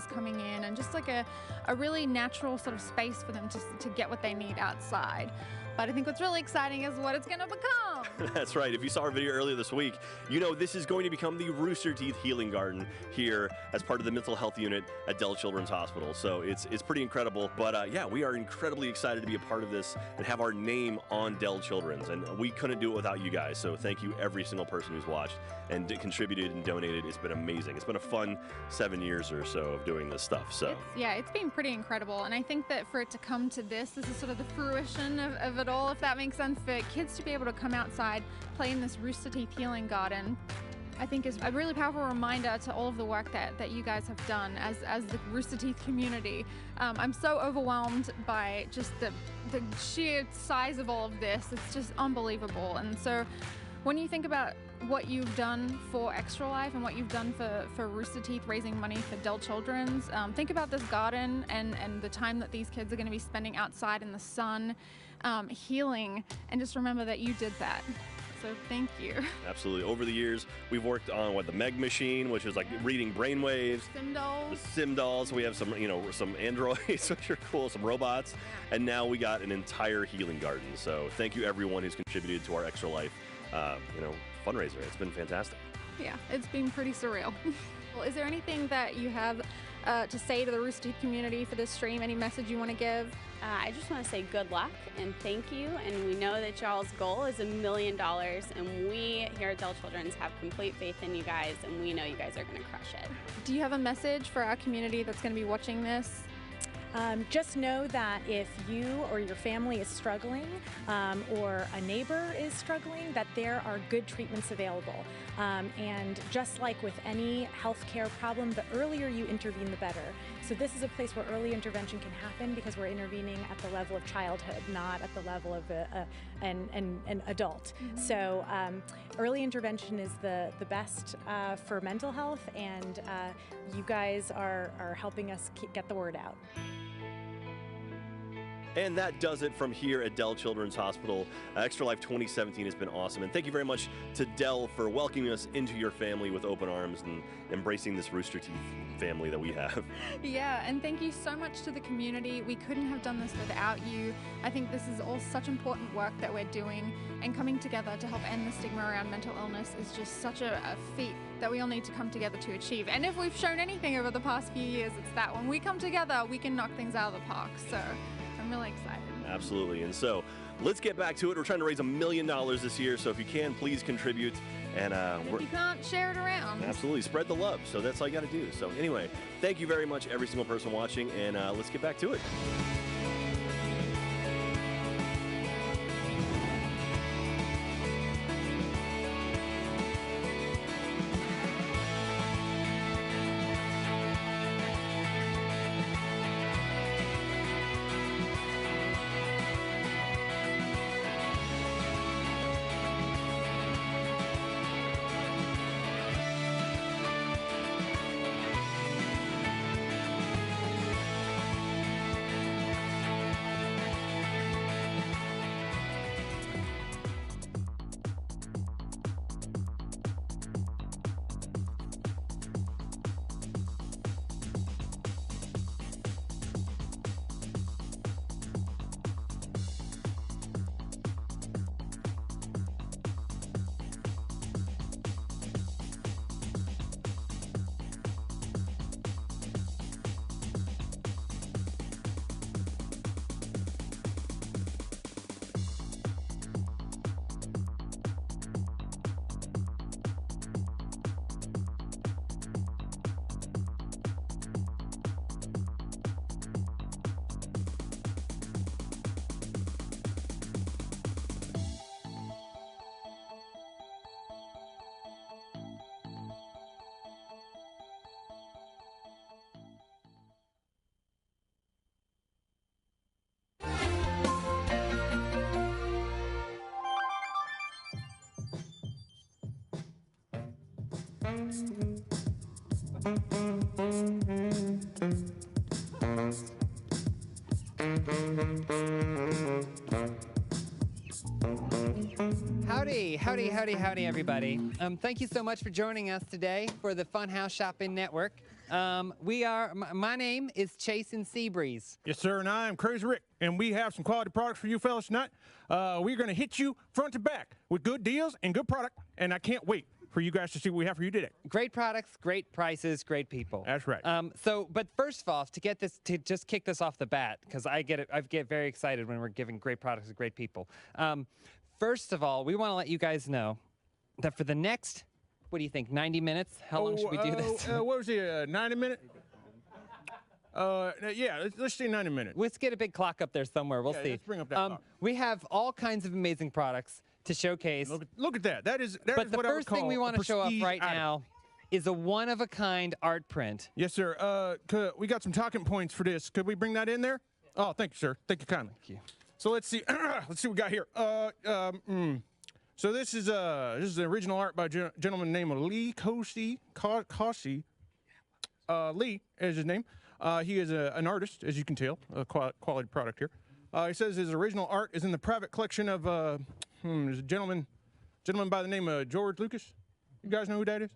visitors coming in, and just like a really natural sort of space for them to get what they need outside. But I think what's really exciting is what it's going to become. That's right. If you saw our video earlier this week, you know this is going to become the Rooster Teeth Healing Garden here as part of the mental health unit at Dell Children's Hospital. So it's pretty incredible. But yeah, we are incredibly excited to be a part of this and have our name on Dell Children's. And we couldn't do it without you guys. So thank you every single person who's watched and contributed and donated. It's been amazing. It's been a fun 7 years or so of doing this stuff. So it's been pretty incredible. And I think that for it to come to this is sort of the fruition of it all, if that makes sense, for kids to be able to come outside, play in this Rooster Teeth Healing Garden, I think is a really powerful reminder to all of the work that you guys have done as the Rooster Teeth community. I'm so overwhelmed by just the sheer size of all of this. It's just unbelievable. And so when you think about what you've done for Extra Life and what you've done for Rooster Teeth, raising money for Dell Children's, think about this garden and the time that these kids are going to be spending outside in the sun, healing, and just remember that you did that. So thank you. Absolutely. Over the years, we've worked on the Meg machine, which is like reading brainwaves. Sim dolls. The Sim dolls. We have some, some androids, which are cool, some robots, and now we got an entire healing garden. So thank you everyone who's contributed to our Extra Life, fundraiser. It's been fantastic. Yeah, it's been pretty surreal. Well, is there anything that you have to say to the Rooster Teeth community for this stream? Any message you want to give? I just want to say good luck and thank you. And we know that y'all's goal is $1 million. And we here at Dell Children's have complete faith in you guys. And we know you guys are going to crush it. Do you have a message for our community that's going to be watching this? Just know that if you or your family is struggling or a neighbor is struggling, that there are good treatments available. And just like with any healthcare problem, the earlier you intervene, the better. So this is a place where early intervention can happen because we're intervening at the level of childhood, not at the level of an adult. Mm-hmm. So early intervention is the best for mental health, and you guys are helping us get the word out. And that does it from here at Dell Children's Hospital. Extra Life 2017 has been awesome. And thank you very much to Dell for welcoming us into your family with open arms and embracing this Rooster Teeth family that we have. Yeah, and thank you so much to the community. We couldn't have done this without you. I think this is all such important work that we're doing, and coming together to help end the stigma around mental illness is just such a feat that we all need to come together to achieve. And if we've shown anything over the past few years, it's that when we come together, we can knock things out of the park. So I'm really excited. Absolutely. And so let's get back to it. We're trying to raise $1 million this year. So if you can, please contribute. And if you can't, share it around. Absolutely. Spread the love. So that's all you got to do. So anyway, thank you very much, every single person watching. And let's get back to it. Howdy, everybody. Thank you so much for joining us today for the Funhouse Shopping Network. My name is Chasin Seabreeze. Yes, sir, and I am Crazy Rick, and we have some quality products for you fellas tonight. We're going to hit you front to back with good deals and good product, and I can't wait for you guys to see what we have for you today. Great products, great prices, great people. That's right. But first of all, to just kick this off the bat, because I get very excited when we're giving great products to great people. First of all, we want to let you guys know that for the next, what do you think, 90 minutes? How long should we do this? What was it, 90 minutes? Yeah, let's say 90 minutes. Let's get a big clock up there somewhere. We'll see. Let's bring up that clock. We have all kinds of amazing products to showcase. Look at that. That is but the what I would first thing call we want to show off prestige right item. now is a one-of-a-kind art print. Yes, sir. We got some talking points for this. Could we bring that in there? Oh, thank you, sir. Thank you kindly. Thank you. So let's see. Let's see what we got here. So this is the original art by a gentleman named Lee Koshi. Lee is his name. He is an artist, as you can tell. A quality product here. He says his original art is in the private collection of there's a gentleman by the name of George Lucas. You guys know who that is?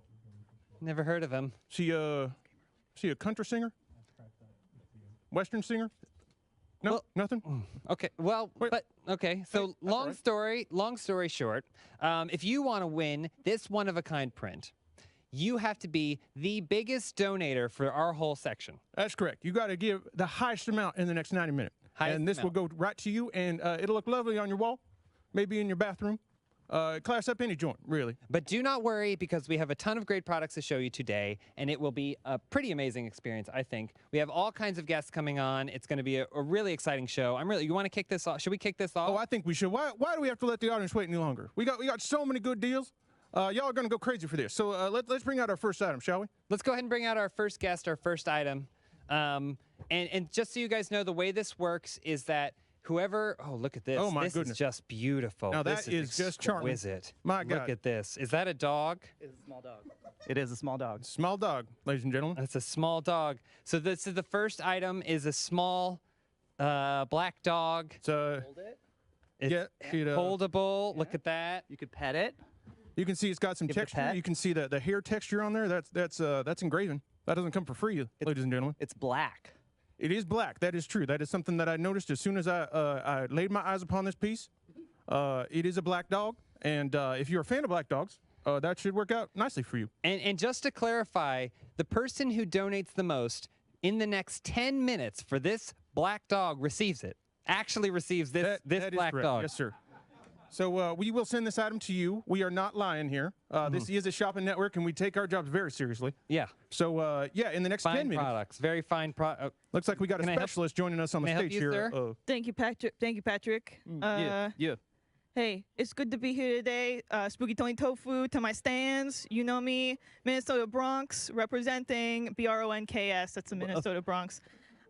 Never heard of him. Is he a country singer? Western singer? No, Well, nothing. Okay, well, Wait. but okay. So Hey, that's all right. long story short, if you want to win this one-of-a-kind print, you have to be the biggest donator for our whole section. That's correct. You got to give the highest amount in the next 90 minutes. Highest And this amount. will go right to you, and it'll look lovely on your wall, maybe in your bathroom. Class up any joint, really. But do not worry, because we have a ton of great products to show you today, and it will be a pretty amazing experience, I think. We have all kinds of guests coming on. It's going to be a really exciting show. You want to kick this off? Should we kick this off? Oh, I think we should. Why do we have to let the audience wait any longer? We got so many good deals. Y'all are going to go crazy for this. So let's bring out our first item, shall we? Let's go ahead and bring out our first guest, our first item. And just so you guys know, the way this works is that whoever, oh, look at this. Oh, my this goodness. is just beautiful. Now, this that is just charming. exquisite. My God. Look at this. Is that a dog? It's a small dog. It is a small dog. Small dog, ladies and gentlemen. That's a small dog. So this is the first item is a small black dog. It's Hold it. It's yeah, holdable. Look at that. You could pet it. you can see it's got some Give it a texture. pet. You can see the hair texture on there. That's engraving. That doesn't come for free, ladies and gentlemen. It's black. It is black. That is true. That is something that I noticed as soon as I laid my eyes upon this piece. It is a black dog, and if you're a fan of black dogs, that should work out nicely for you. And just to clarify, the person who donates the most in the next 10 minutes for this black dog receives it. Actually receives this That is black correct. dog. Yes, sir. So we will send this item to you. We are not lying here. This is a shopping network, and we take our jobs very seriously. Yeah. So yeah, in the next 10 Fine minutes, products. Very fine product. looks like we got a Can I help- specialist joining us on the Can I help stage you, here. sir? Thank you, Patrick. Thank you, Patrick. Yeah. Hey, it's good to be here today. Spooky Tony Tofu to my stands. You know me, Minnesota Bronx, representing BRONKS. That's the Minnesota Bronx.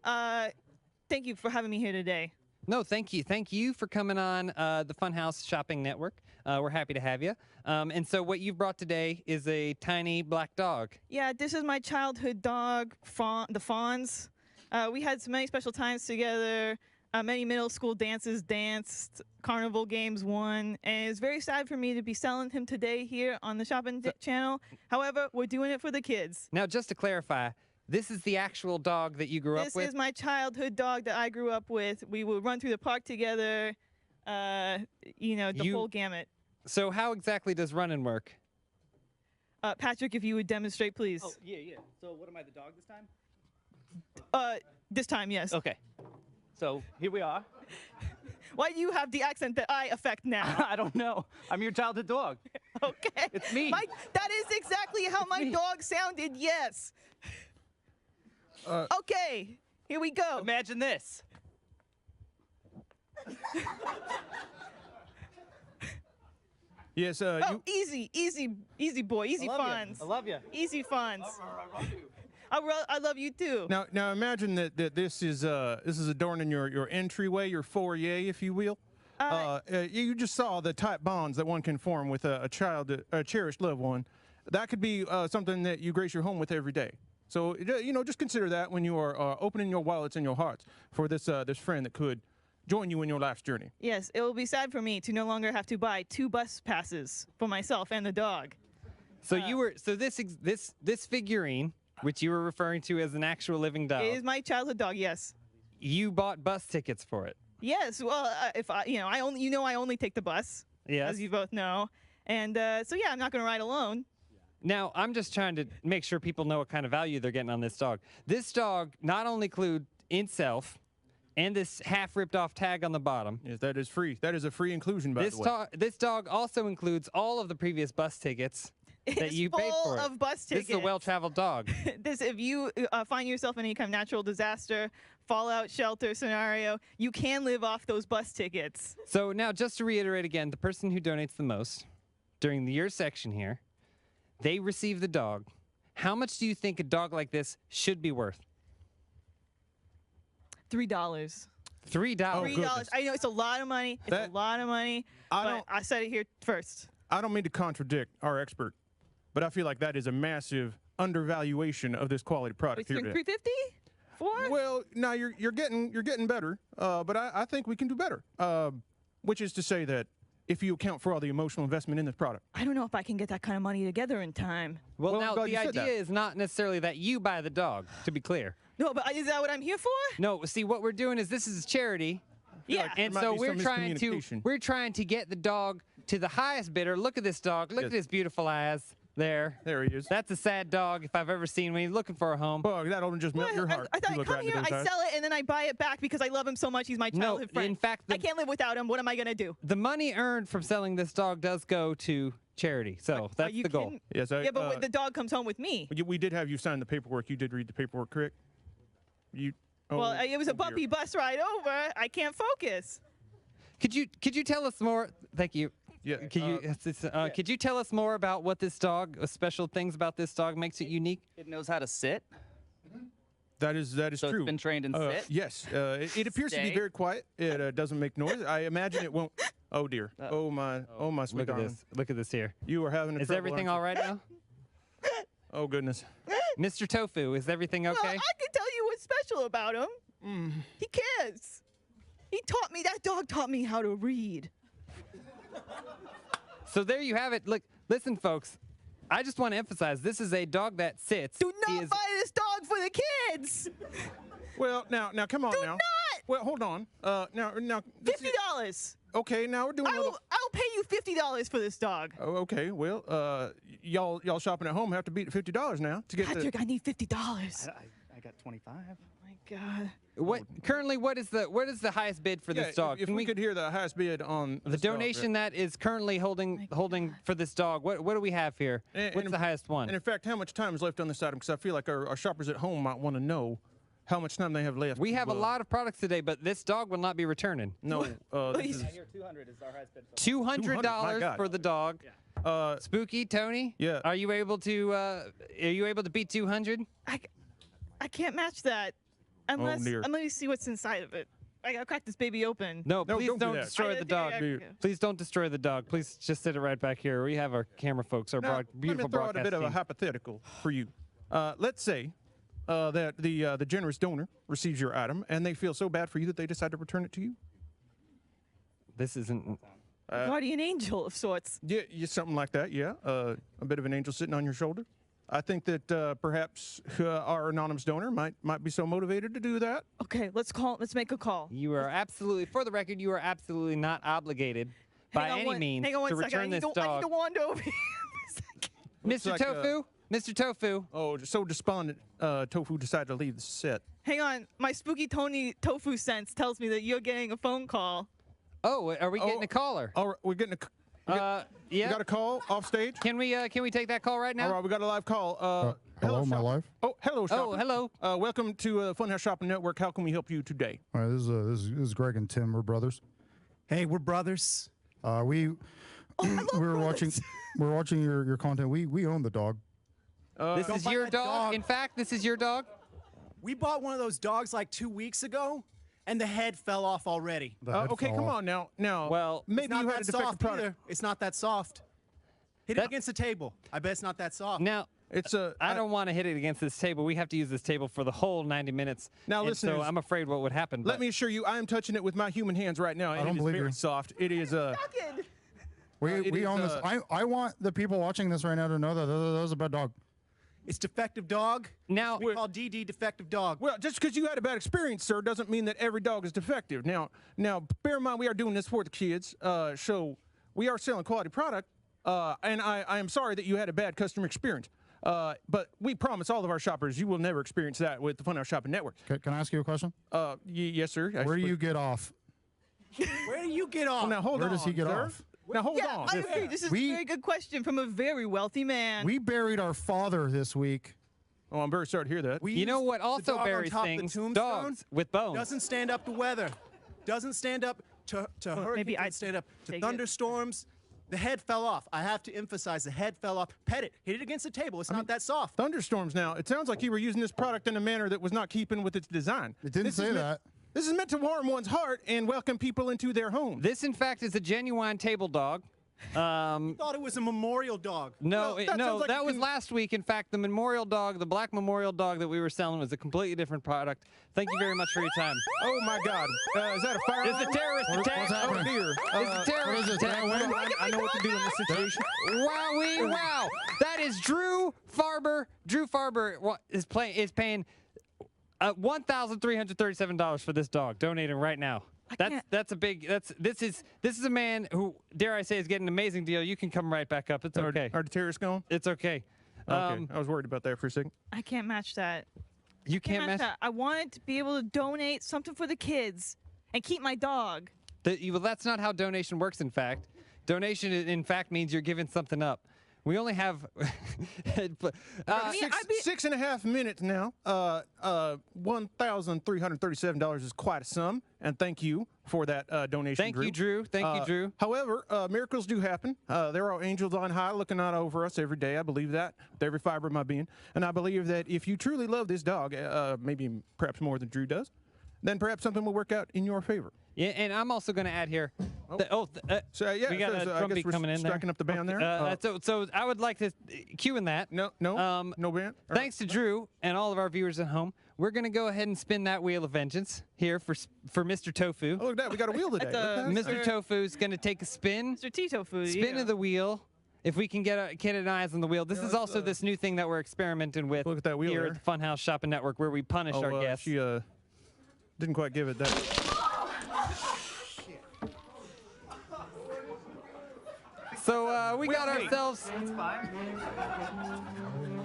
Thank you for having me here today. No, thank you. Thank you for coming on the Funhouse Shopping Network. We're happy to have you. And so what you've brought today is a tiny black dog. Yeah, this is my childhood dog, the Fawns. We had so many special times together. Many middle school dances danced, carnival games won, and it's very sad for me to be selling him today here on the shopping channel. However, we're doing it for the kids. Now, just to clarify, this is the actual dog that you grew up This with? is my childhood dog that I grew up with. We would run through the park together, the whole gamut. So how exactly does running work? Patrick, if you would demonstrate, please. Oh, yeah. So what am I, the dog this time? This time, yes. Okay. So here we are. Why do you have the accent that I affect now? I don't know. I'm your childhood dog. Okay. It's me. That is exactly how my dog sounded, yes. Okay, here we go. Imagine this. Yes, Oh, easy boy, easy Fonz. I love you. Easy Fonz. I love you too. now imagine that this is adorning your entryway, your foyer, if you will. You just saw the tight bonds that one can form with a child, a cherished loved one. That could be something that you grace your home with every day. So just consider that when you are opening your wallets and your hearts for this friend that could join you in your life's journey. Yes, it will be sad for me to no longer have to buy 2 bus passes for myself and the dog. So this figurine which you were referring to as an actual living dog. It is my childhood dog. Yes. You bought bus tickets for it. Yes. Well, if I only take the bus, Yes. as you both know, and so yeah, I'm not going to ride alone. Now, I'm just trying to make sure people know what kind of value they're getting on this dog. This dog not only includes itself and this half ripped off tag on the bottom. Yes, that is free. That is a free inclusion, by the way. This dog also includes all of the previous bus tickets that you paid for. Of bus tickets. This is a well-traveled dog. If you find yourself in any kind of natural disaster, fallout shelter scenario, you can live off those bus tickets. So now, just to reiterate again, the person who donates the most during the year section here, they receive the dog. How much do you think a dog like this should be worth? $3. $3. $3. I know it's a lot of money. It's a lot of money. I said it here first. I don't mean to contradict our expert, but I feel like that is a massive undervaluation of this quality product here today. $350? $4? Well, now you're getting better, but I think we can do better. Which is to say that if you account for all the emotional investment in this product. I don't know if I can get that kind of money together in time. Well, I'm now, glad the you said idea that. is not necessarily that you buy the dog, to be clear. No, but is that what I'm here for? No, see, what we're doing is this is a charity. Yeah. And might so be we're some miscommunication. we're trying to get the dog to the highest bidder. Look at this dog. Look Yes. at his beautiful eyes there. There he is. That's a sad dog if I've ever seen one. He's looking for a home. Well, that'll just melt your heart. I thought You I look come right into here, those I eyes. sell it, and then I buy it back because I love him so much. He's my childhood friend. in fact, I can't live without him. What am I going to do? the money earned from selling this dog does go to charity. So that's you the goal. kidding? Yes, Yeah, but the dog comes home with me. we did have you sign the paperwork. You did read the paperwork, correct? Well, it was a oh, dear. bumpy bus ride over. I can't focus. Could you tell us more? Thank you. Yeah, Could you tell us more about what this dog, special things about this dog makes it unique? It knows how to sit. That is So true. it's been trained in sit? Yes, it appears to be Stay. very quiet. It doesn't make noise. I imagine it won't. Oh dear. Oh my sweet Look at darling. this. Look at this here. You are having a Is trouble, everything aren't all right now? you? Oh goodness. Mr. Tofu, is everything okay? Well, I can tell you what's special about him. He cares. That dog taught me how to read. So there you have it. Look, listen, folks. I just want to emphasize this is a dog that sits. Do He not is- buy this dog for the kids. Well, now come on Do now. not. Well, hold on. Now. This is- $50. Okay, now we're doing a little. I'll pay you $50 for this dog. Oh, okay. Well, y'all shopping at home have to beat $50 now to get the. Patrick, I need $50. I got 25. Oh my God. What is the highest bid for Yeah, this dog? If Can we could hear the highest bid on the this dog, donation that is currently holding for this dog. What do we have here? What's the highest one? And in fact, how much time is left on this item? Because I feel like our shoppers at home might want to know how much time they have left. We have a to, lot of products today, but this dog will not be returning. No, this is, Here, 200 is our highest bid. $200 my God. for the dog. Spooky Tony. Yeah. Are you able to beat 200? I can't match that unless dear. let me see what's inside of it. I gotta crack this baby open. No, No, please don't do don't that. destroy the dog. Okay. Please don't destroy the dog. Please just sit it right back here. We have our camera folks, our now, beautiful let me throw out a broadcast bit of a team. hypothetical for you. Let's say that the generous donor receives your item and they feel so bad for you that they decide to return it to you. This isn't. Guardian angel of sorts. Yeah, something like that. Yeah, a bit of an angel sitting on your shoulder. I think that perhaps our anonymous donor might be so motivated to do that. Okay, let's make a call. You are absolutely, for the record, you are absolutely not obligated by any means hang on to one second. return this I need dog. to wander over here for a second. Looks Mr. like, Tofu, Mr. Tofu. Oh, so despondent. Tofu decided to leave the set. Hang on, my spooky Tony tofu sense tells me that you're getting a phone call. Oh, are we getting a caller? All right, we're getting a. We Yeah. got a call off stage. Can we take that call right now? All right, we got a live call. Hello, am I shopper. live? Oh, hello, shopper. Oh, hello. Welcome to Funhouse Shopping Network. How can we help you today? All right, this is Greg and Tim. We're brothers. Hey, we're brothers. We love we were brothers. watching your content. We own the dog. This is bite your that dog. dog. In fact, this is your dog. We bought one of those dogs like 2 weeks ago, and the head fell off already. The head Okay, fell come off. on now. Well, maybe It's not you had a that defective soft product. either. It's not that soft. Hit That- it against the table. I bet it's not that soft. Now, It's a. I don't want to hit it against this table. We have to use this table for the whole 90 minutes. Now, and listeners, so I'm afraid what would happen. Let but- me assure you, I am touching it with my human hands right now, and don't it is believe very you. soft. It is Fucking- We it we is, own this. I want the people watching this right now to know that that was a bad dog. It's defective dog. Now, We call DD defective dog. Well, just because you had a bad experience, sir, doesn't mean that every dog is defective. Now, bear in mind we are doing this for the kids, so we are selling quality product, and I am sorry that you had a bad customer experience. But we promise all of our shoppers you will never experience that with the Funhouse Shopping Network. Can I ask you a question? Yes, sir. Where do you get off? Where do you get off? Now hold Where on. does he get sir. off? Now hold Yeah, on. I agree. This is We- a very good question from a very wealthy man. We buried our father this week. Oh, I'm very sorry to hear that. We you know use what the also dog on buries top of the things? tombstone. Dogs with bones. Doesn't stand up to weather. Doesn't stand up to hurricanes. maybe Doesn't I'd stand up to take it. thunderstorms. The head fell off. I have to emphasize the head fell off. Pet it. Hit it against the table. It's not that soft. Thunderstorms now. It sounds like you were using this product in a manner that was not keeping with its design. It didn't say that. This is meant to warm one's heart and welcome people into their home. This, in fact, is a genuine table dog. Thought it was a memorial dog. No, Well, that sounds like that a was con- last week. In fact, the memorial dog, the black memorial dog that we were selling was a completely different product. Thank you very much for your time. Oh my God! Is that a fire? It's a terrorist attack. what's happening? Oh dear! It's a terrorist what is it, attack. terrorist? I know what to do in this situation. Wowee, wow. That is Drew Farber. Drew Farber is paying $1,337 for this dog. Donating right now. That's a big. This is a man who, dare I say, is getting an amazing deal. You can come right back up. It's okay. Are the terrorists gone? It's okay. Okay, I was worried about that for a second. I can't match that. You can't mess. that. I wanted to be able to donate something for the kids and keep my dog. Well, that's not how donation works. In fact, donation in fact means you're giving something up. We only have. Six and a half minutes now. $1,337 is quite a sum, and thank you for that donation. Thank you, Drew. Thank you, Drew. However, miracles do happen. There are angels on high looking out over us every day. I believe that with every fiber of my being, and I believe that if you truly love this dog, maybe perhaps more than Drew does, then perhaps something will work out in your favor. Yeah, and I'm also going to add here. Oh. So yeah, we got so a I drum guess beat we're coming in there. striking up the band there. So I would like to cue in that. No band. Thanks to Drew and all of our viewers at home, we're going to go ahead and spin that wheel of vengeance here for Mr. Tofu. Oh, look at that. We got a wheel today. That's Mr. Tofu is going to take a spin. Mr. Tito food. Spin of the wheel. If we can get an eyes on the wheel. This is also this new thing that we're experimenting with Look at that wheel here there. at the Funhouse Shopping Network, where we punish our guests. She didn't quite give it that. So we got ourselves. It's fine.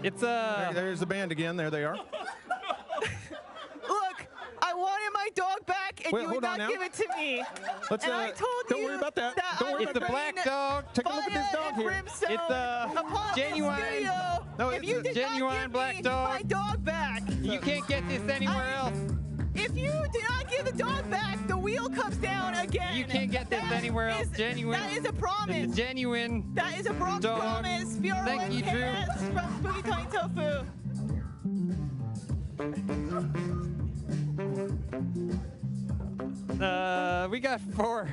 It's There's the band again. There they are. Look, I wanted my dog back, and Wait, you hold would on not now. give it to me. Let's, and I told don't you worry about that. Don't I worry would It's the about black bring dog. Take a look at this fire dog and here. brimstone It's upon this genuine. studio No, if it's you a did genuine not give black me dog. my dog back. You can't get this anywhere else. If you do not give the dog back, the wheel comes down again. You can't get this That anywhere else. is- Genuine. That is a promise. It's a genuine. That is a dog. promise. Bureau Thank you, Drew. from Spooky Tony Tofu. We got four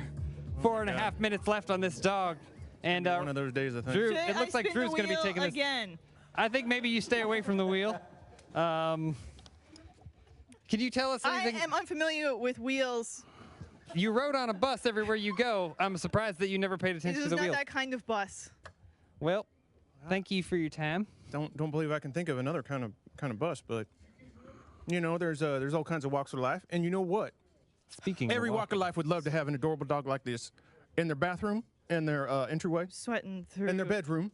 and a half minutes left on this dog, and One of those days, I think. Drew. Today It looks I like spin Drew's the going to be wheel taking this. again. I think maybe you stay away from the wheel. Can you tell us I anything? am unfamiliar with wheels. You rode on a bus everywhere you go. I'm surprised that you never paid This attention is to the not wheel. that kind of bus. Well, thank you for your time. Don't believe I can think of another kind of bus, but you know, there's all kinds of walks of life, and you know what? Speaking Every of walk of life would love to have an adorable dog like this in their bathroom, in their entryway, Sweating through. in their bedroom.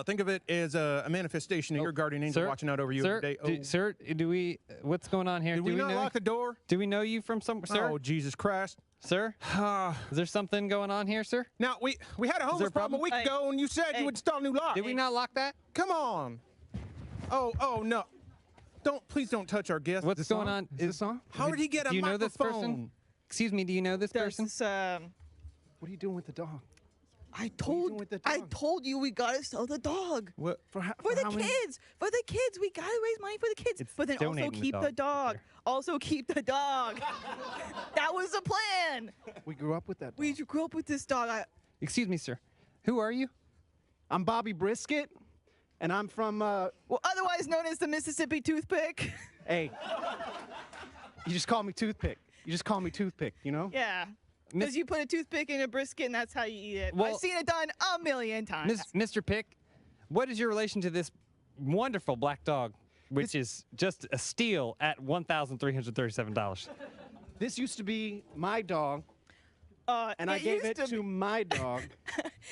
Think of it as a manifestation of your guardian angel sir, watching out over you sir, every day. sir, do we? What's going on here? Did we not know? lock the door? Do we know you from somewhere, sir? Oh, Jesus Christ. Sir, is there something going on here, sir? Now, we had a there a homeless problem a week Hey, ago, and you said hey. you would install a new lock. Did we not lock that? Come on. Oh, no. Please don't touch our guest. What's going on? Is this on? How did he get a Do you know this microphone? person? Excuse me, do you know this person? This, What are you doing with the dog? I doing with the dog? told you we gotta sell the dog. What? For the kids, we gotta raise money for the kids. It's But then also donating the keep the dog, dog. sir. Also keep the dog. That was the plan. We grew up with that dog. We grew up with this dog. Excuse me, sir. Who are you? I'm Bobby Brisket, and I'm from, Well, otherwise known as the Mississippi Toothpick. hey, you just call me Toothpick. You just call me Toothpick, you know? Yeah. Miss- Because you put a toothpick in a brisket and that's how you eat it. Well- I've seen it done a million times. Mr. Pick, what is your relation to this wonderful black dog, which is just a steal at $1,337. This used to be my dog, and I gave it to my dog.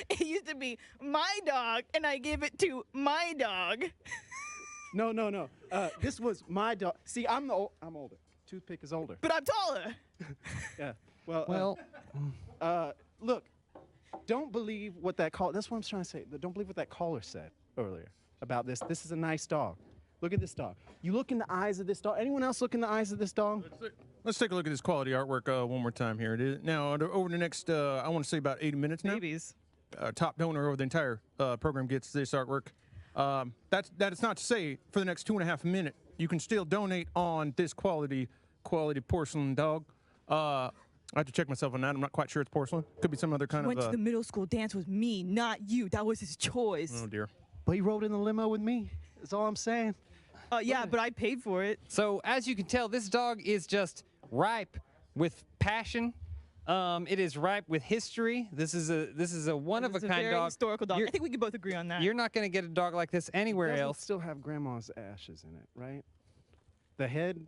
It used to be my dog, and I gave it to my dog. No. This was my dog. See, I'm older. Toothpick is older. But I'm taller. Yeah. Well, look, don't believe what that caller. That's what I'm trying to say. Don't believe what that caller said earlier about this. This is a nice dog. Look at this dog. You look in the eyes of this dog. Anyone else look in the eyes of this dog? Let's take a look at this quality artwork one more time here. It is now over the next, I want to say about 80 minutes now. Babies. Top donor over the entire program gets this artwork. That is not to say for the next 2.5 minutes you can still donate on this quality porcelain dog. I have to check myself on that. I'm not quite sure it's porcelain. Could be some other kind Went of. to the middle school dance with me, not you. That was his choice. Oh dear. But he rode in the limo with me. That's all I'm saying. Yeah, but I paid for it. So as you can tell, this dog is just ripe with passion. It is ripe with history. This is a one-of-a-kind very dog. historical dog. I think we can both agree on that. You're not going to get a dog like this anywhere Doesn't else. still have grandma's ashes in it, right? The head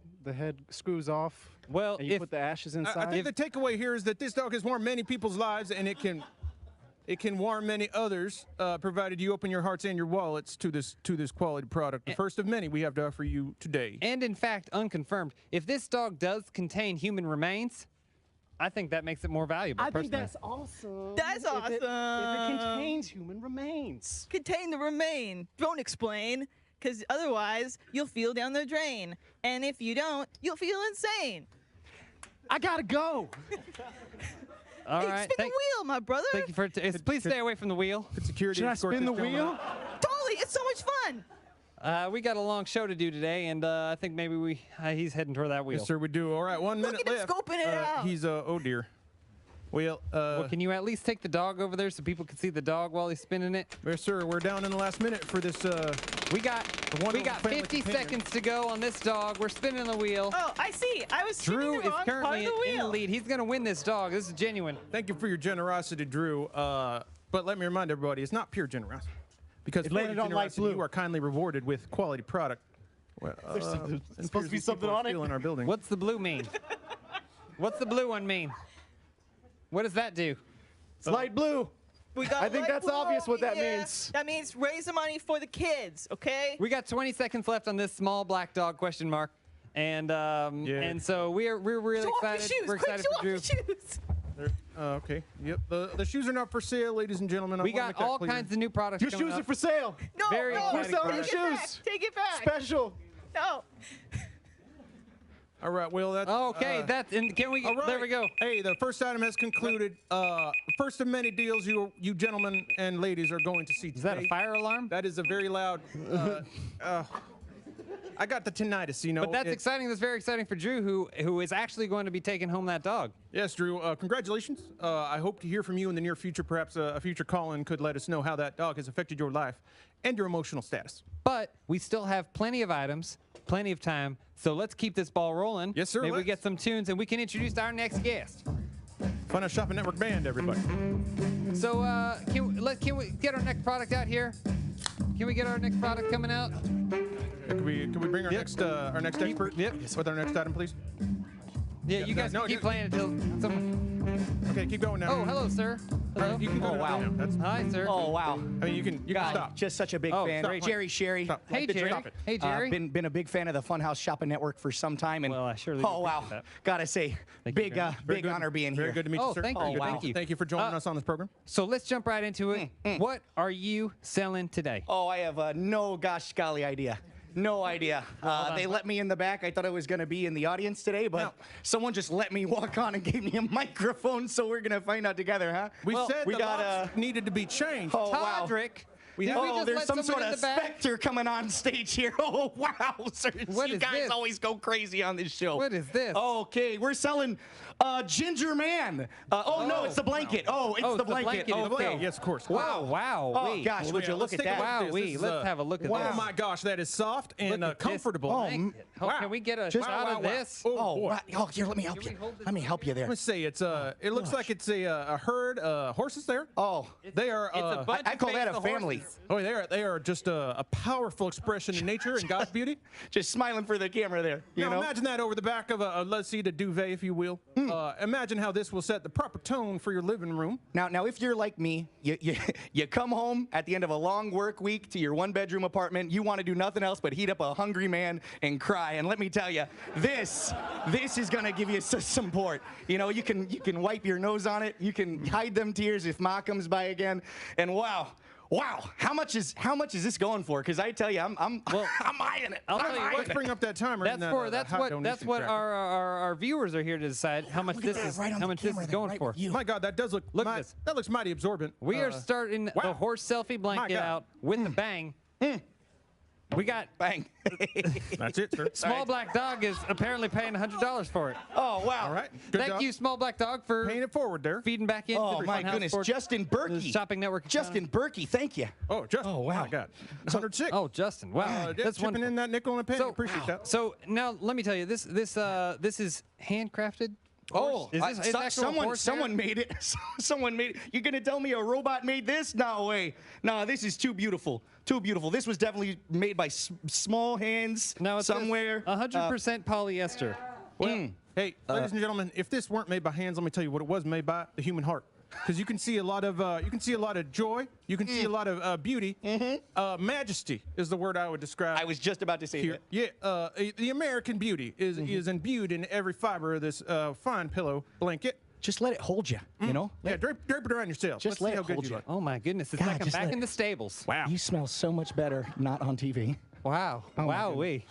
screws off. Well, and you if put the ashes inside. I think the takeaway here is that this dog has warmed many people's lives, and it can warm many others, provided you open your hearts and your wallets to this quality product. The first of many we have to offer you today. And in fact, unconfirmed, if this dog does contain human remains, I think that makes it more valuable. I think personally. that's awesome. That's If it awesome. contains human remains. Contain the remain. Don't explain, because otherwise you'll feel down the drain. And if you don't, you'll feel insane. I gotta go. All Hey, right. spin the wheel, my brother. Thank you for. Please stay away from the wheel. Security. Should I escort spin the this gentleman wheel? out. Totally. It's so much fun. We got a long show to do today, and I think maybe he's heading toward that wheel. Yes, sir, we do. All right, 1 minute at him left. scoping it out. He's oh dear. Well, Well, can you at least take the dog over there so people can see the dog while he's spinning it? yes, sir. We're down in the last minute for this. We got wonderful family 50 companion. seconds to go on this dog. We're spinning the wheel. Oh, I see. I was Drew spinning the is wrong part currently of the in the wheel. lead. He's going to win this dog. This is genuine. Thank you for your generosity, Drew. But let me remind everybody, it's not pure generosity. Because It for landed your on light generosity, blue. you are kindly rewarded with quality product. Well, There's supposed to be these something people are on it. stealing our building. What's the blue mean? What's the blue one mean? What does that do? It's light blue. We got I think light that's blue obvious over what that here. means. That means raise the money for the kids, okay? We got 20 seconds left on this small black dog question mark. And and so we're really Show off your excited. shoes. We're Quick, excited show for off Drew. your shoes. Okay. Yep. The shoes are not for sale, ladies and gentlemen. I We wanna got make that all clear. kinds of new products Your coming shoes up. are for sale. No, Very no, exciting selling product. your Take it shoes. back. Take it back. Special. No. All right. Well, that's Okay, that's and can we? all right. There we go. Hey, the first item has concluded. First of many deals you gentlemen and ladies are going to see today. Is that a fire alarm? That is a very loud. I got the tinnitus, you know. But that's It's- exciting. That's very exciting for Drew, who is actually going to be taking home that dog. Yes, Drew. Congratulations. I hope to hear from you in the near future. Perhaps a future call-in could let us know how that dog has affected your life and your emotional status. But we still have plenty of items, plenty of time. So let's keep this ball rolling. Yes, sir, Maybe we let's. get some tunes and we can introduce our next guest. Fun of Shopping Network Band, everybody. So can we get our next product out here? Can we get our next product coming out? Can we bring our Yep. next expert? Yep. With our next item, please. Yeah, you guys no, can keep you- playing until someone. Okay, keep going now. Oh, hello, sir. Hello. You can go Oh, wow. now. That's, Hi, sir. Oh wow. I mean, you can God, stop. just such a big Oh, fan. great. Jerry Sherry. Stop. Hey, the Jerry. drink. Hey, Jerry. Been a big fan of the Funhouse Shopping Network for some time, and Well, I surely oh wow, appreciate that. gotta say, Thank you big very much. Very big good. honor being Very here. good to meet Oh, you, sir. thank you. Very good. Thank you. Thank you for joining us on this program. So let's jump right into it. What are you selling today? Oh, I have no gosh golly idea. No idea. They let me in the back. I thought I was going to be in the audience today, but someone just let me walk on and gave me a microphone, so we're going to find out together, huh? We said we the got locks needed to be changed. Oh, wow. Todrick. We Did have- we just there's let some someone sort in of the back? specter coming on stage here. Oh, wow. Sir, What you is guys this? always go crazy on this show. What is this? Okay, we're selling Ginger Man. No, it's the blanket. Oh, it's Oh, the it's the blanket. blanket Okay. itself. Yes, of course. Wow. Oh, wait. gosh, would you yeah, look let's at take a that? look at Wow, this. wee. This is, Let's have a look at Oh this. my gosh, that is soft and Look at this comfortable. Oh, blanket. Can we get a Just- shot wow, of wow. this? Oh, boy. wow. Oh, here, let me help Can we you. hold this Let me help you there. Let me see. It's it looks like it's a herd horses there. Oh, They are. It's a bunch I of call that a faithful family. horses. Oh, they are just a powerful expression in nature and God's beauty. Just smiling for the camera there. You Now know? imagine that over the back of a let's see, the duvet, if you will. Imagine how this will set the proper tone for your living room. Now, if you're like me, you come home at the end of a long work week to your one-bedroom apartment. You want to do nothing else but heat up a hungry man and cry. And let me tell you, this is gonna give you some support. You know, you can wipe your nose on it. You can hide them tears if Ma comes by again. And wow, how much is this going for? Because I tell you, I'm I'm eyeing it. I'll tell you what, Let's bring up that timer. That's and that, for that that's hot what donation our, tracker. our viewers are here to decide how much this is right on how the much this camera is there, going right for. with you. My God, that does look. Look at this. That looks mighty absorbent. We are starting the wow. horse selfie blanket God. out with a bang. We got Bang. That's it, sir. Small Black Dog is apparently paying $100 for it. Oh wow. All right. Good Thank job. you, Small Black Dog, for Paying it forward there. feeding back in. Oh to my Funhouse goodness, Sports, Justin the Berkey. Shopping Network. Justin Berkey, thank you. Oh, Justin. Oh, wow. My God. 106. Oh, Justin. Wow. Yeah, That's chipping wonderful. in that nickel and a penny. So- Appreciate that. So now let me tell you, this is handcrafted. Oh, Is this actual someone made it. Someone made it. You're gonna tell me a robot made this? No way. No, this is too beautiful. Too beautiful. This was definitely made by small hands Now it's somewhere. 100% polyester. Well, hey, ladies and gentlemen, if this weren't made by hands, let me tell you what it was made by: the human heart. Because you can see a lot of joy, you can see a lot of beauty. Majesty is the word I would describe. I was just about to say here. that. Yeah, the American beauty is imbued in every fiber of this fine pillow blanket. Just let it hold you. You know. Yeah, drape it around yourself. Just Let's let see how it good hold you you. look. Oh my goodness, it's God, like I'm just back let in it- the stables. Wow. You smell so much better not on TV. Wow. my Wow, we.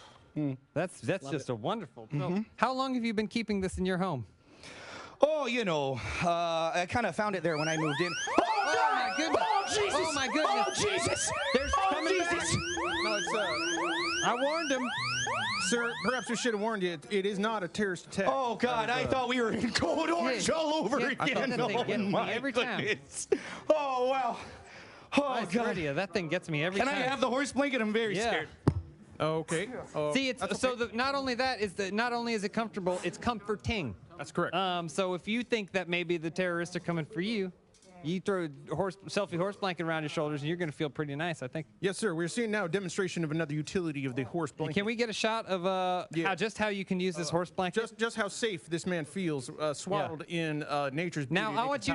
That's just a wonderful. So how long have you been keeping this in your home? Oh, you know, I kind of found it there when I moved in. Oh my goodness. Oh Jesus! Oh my goodness. Oh Jesus! There's coming back. Jesus! No, it's I warned him. sir. Perhaps we should have warned you. It is not a terrorist attack. Oh God! I thought we were in code orange all over yeah, I thought again. that thing Oh gets me my every time. goodness! Oh wow! Oh I swear to you, that thing gets me every Can time. I have the horse blanket? I'm very Yeah. scared. Okay. See, it's so not only is it comfortable, it's comforting. That's correct. So if you think that maybe the terrorists are coming for you, you throw a selfie horse blanket around your shoulders, and you're going to feel pretty nice, I think. Yes, sir. We're seeing now a demonstration of another utility of the horse blanket. Can we get a shot of how you can use this horse blanket? Just how safe this man feels, swaddled in nature's beauty. Now, and I want you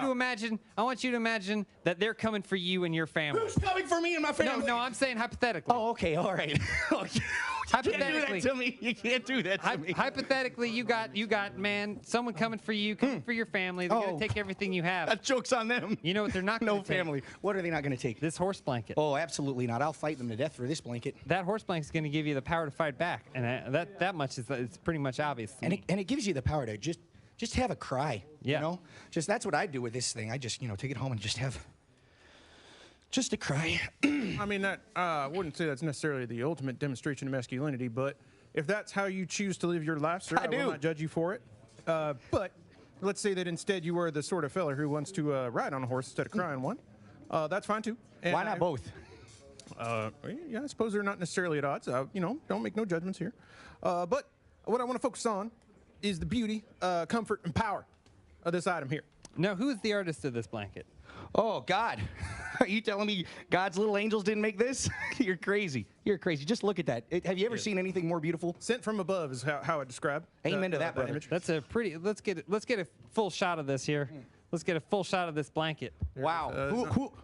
to imagine that they're coming for you and your family. Who's coming for me and my family? No, I'm saying hypothetically. Oh, okay, all right. You can't do that to me. You can't do that to me. Hypothetically, you got man, someone coming for you, coming for your family. They're gonna take everything you have. That joke's on them. You know what they're not gonna No take? family. What are they not going to take? This horse blanket. Oh, absolutely not. I'll fight them to death for this blanket. That horse blanket is going to give you the power to fight back, and that much is it's pretty much obvious. To me. And it gives you the power to just have a cry. Yeah. You know? Just that's what I do with this thing. I just, take it home and just have a cry. I mean, that I wouldn't say that's necessarily the ultimate demonstration of masculinity, but if that's how you choose to live your life, sir, I do. will not judge you for it. But let's say that instead you are the sort of fella who wants to ride on a horse instead of crying one. That's fine too. And Why not both? Yeah, I suppose they're not necessarily at odds. Don't make no judgments here. But what I want to focus on is the beauty, comfort, and power of this item here. Now, who is the artist of this blanket? Oh, God. Are you telling me God's little angels didn't make this? You're crazy. You're crazy. Just look at that. Have you ever seen anything more beautiful? Sent from above is how I describe. Amen to that, brother. image. That's a pretty. Let's get a full shot of this here. Let's get a full shot of this blanket. Wow.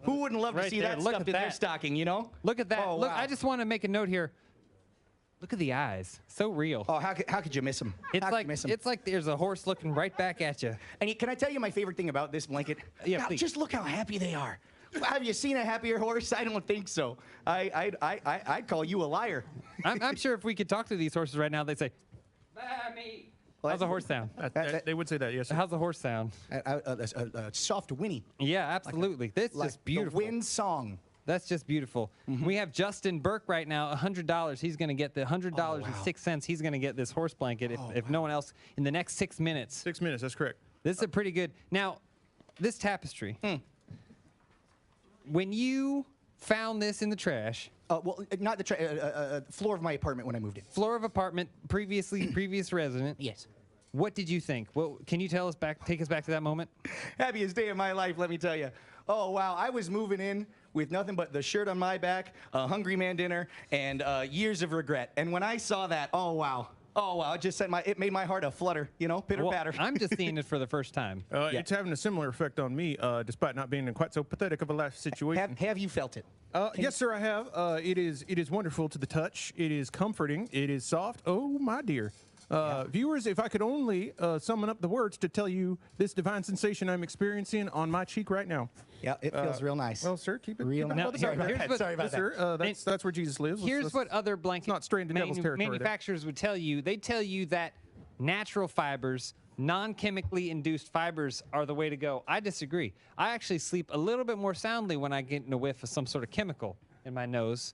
Who wouldn't love to Right see there. that Look stuffed at in their that. stocking, you know? Look at that. Oh, Look, wow. I just want to make a note here. Look at the eyes. So real. Oh, how could you miss them? It's like there's a horse looking right back at you. And can I tell you my favorite thing about this blanket? Yeah, Now, please. just look how happy they are. Have you seen a happier horse? I don't think so. I'd call you a liar. I'm sure if we could talk to these horses right now, they'd say, "Mammy." How's the horse sound? They would say that, yes. Sir. How's the horse sound? A soft whinny. Yeah, absolutely. That's Like just beautiful. the wind song. That's just beautiful. We have Justin Burke right now, $100. He's going to get the $100.06. He's going to get this horse blanket if no one else in the next 6 minutes. 6 minutes, that's correct. This is a pretty good. Now, this tapestry. When you found this in the trash, Well, not the floor of my apartment when I moved in. Floor of apartment, previous resident. Yes. What did you think? Well, can you take us back to that moment? Happiest day of my life, let me tell you. Oh, wow. I was moving in with nothing but the shirt on my back, a Hungry Man dinner, and years of regret. And when I saw that, oh, wow. Oh, wow. It made my heart a flutter, you know, pitter-patter. Well, I'm just seeing it for the first time. Yeah. It's having a similar effect on me, despite not being in quite so pathetic of a life situation. Have you felt it? Yes, sir, I have. It is wonderful to the touch. It is comforting. It is soft. Oh, my dear. Viewers, if I could only summon up the words to tell you this divine sensation I'm experiencing on my cheek right now. Yeah, it feels real nice. Well, sir, keep it real nice. Sorry about that. Sir, that's where Jesus lives. Here's what other blanket not straying to devil's territory manufacturers would tell you. They tell you that natural fibers, non-chemically induced fibers are the way to go. I disagree. I actually sleep a little bit more soundly when I get in a whiff of some sort of chemical in my nose.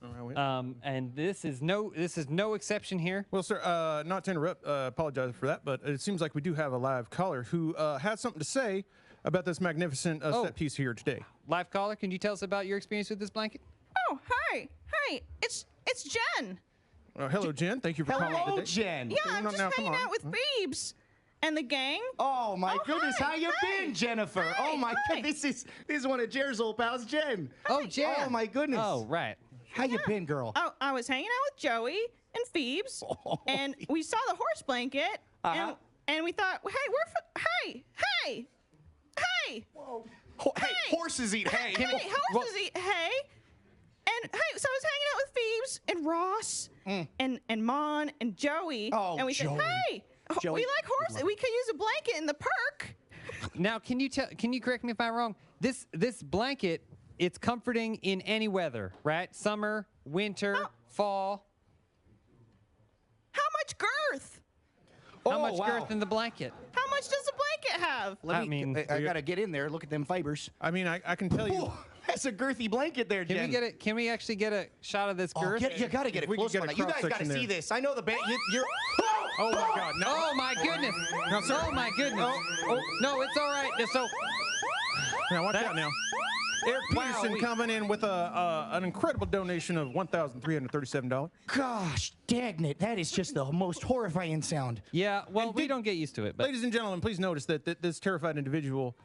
And this is no exception here. Well, sir, not to interrupt, apologize for that, but it seems like we do have a live caller who has something to say about this magnificent set piece here today. Live caller, can you tell us about your experience with this blanket? Oh, hi. Hi. It's Jen. Hello, Jen. Thank you for calling today. Hello, Jen. Yeah, I'm just hanging out with Phoebes and the gang. Oh, my goodness. Hi. How you been, Jennifer? Hi. Oh, my God. This is one of Jer's old pals, Jen. Oh, Jen. Oh, my goodness. Oh, right. How you been, girl? Oh, I was hanging out with Joey and Phoebes, and we saw the horse blanket, and we thought, hey. Whoa. Hey, horses eat hay. Horses eat hay. And hey, so I was hanging out with Phoebes and Ross and Mon and Joey. Oh, and we Joey. said, hey, Joey. we like horses. We could use a blanket in the park. Now, can you correct me if I'm wrong? This blanket, it's comforting in any weather, right? Summer, winter, fall. How much girth? How much girth in the blanket? How much does the blanket have? I gotta get in there. Look at them fibers. I mean, I can tell you. That's a girthy blanket there, Jen. Can we actually get a shot of this girth? You gotta get it close on that. You guys gotta see this. I know the band. You're. Oh my God! No. Oh my goodness! No, sir. Oh my goodness! No, it's all right. So. Now watch out now. Eric Peterson coming in with an incredible donation of $1,337. Gosh, dang it. That is just the most horrifying sound. Yeah, well, we don't get used to it. But ladies and gentlemen, please notice that this terrified individual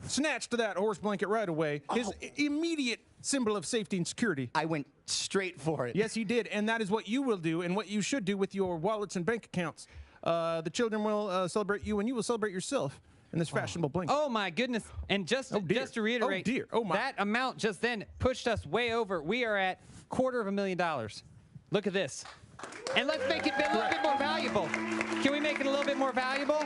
snatched that horse blanket right away. His immediate symbol of safety and security. I went straight for it. Yes, he did. And that is what you will do and what you should do with your wallets and bank accounts. The children will celebrate you and you will celebrate yourself in this fashionable blanket. Oh my goodness! And just to reiterate, that amount just then pushed us way over. We are at $250,000. Look at this, and let's make it a little bit more valuable. Can we make it a little bit more valuable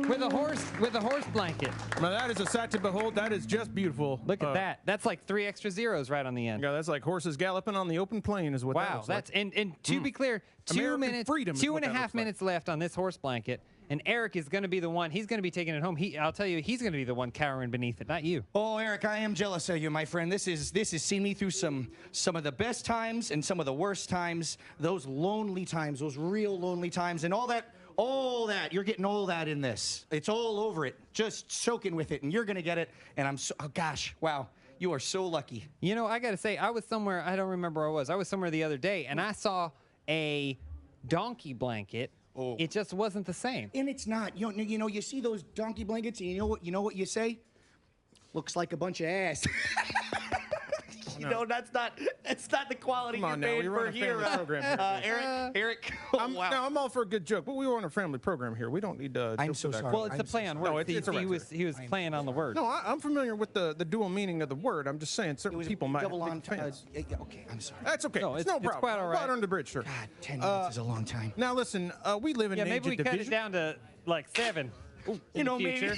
with a horse blanket? Now that is a sight to behold. That is just beautiful. Look at that. That's like 3 extra zeros right on the end. Yeah, that's like horses galloping on the open plain is what that looks like. And to be clear, 2 minutes, freedom is what that 2.5 looks minutes left on this horse blanket. And Eric is going to be the one. He's going to be taking it home. I'll tell you, he's going to be the one cowering beneath it, not you. Oh, Eric, I am jealous of you, my friend. This has seen me through some of the best times and some of the worst times. Those lonely times, those real lonely times, and all that. You're getting all that in this. It's all over it, just soaking with it, and you're going to get it. And I'm so, oh gosh, wow. You are so lucky. You know, I got to say, I was somewhere, I don't remember where I was. I was somewhere the other day, and I saw a donkey blanket. Oh. It just wasn't the same. And it's not. You know, you see those donkey blankets, and you know what you say? Looks like a bunch of ass. You know, that's not the quality you're paying for here. Eric. I'm all for a good joke, but we were on a family program here. We don't need to. I'm so sorry. Well, it's a play on words. No, he was playing on the word. No, I'm familiar with the dual meaning of the word. I'm just saying certain people might double have fans. Okay, I'm sorry. That's okay. No, it's no problem. It's quite all right. Water under the bridge, sir. God, 10 minutes is a long time. Now listen, we live in an age maybe we of cut division. it down to like 7. You know, maybe.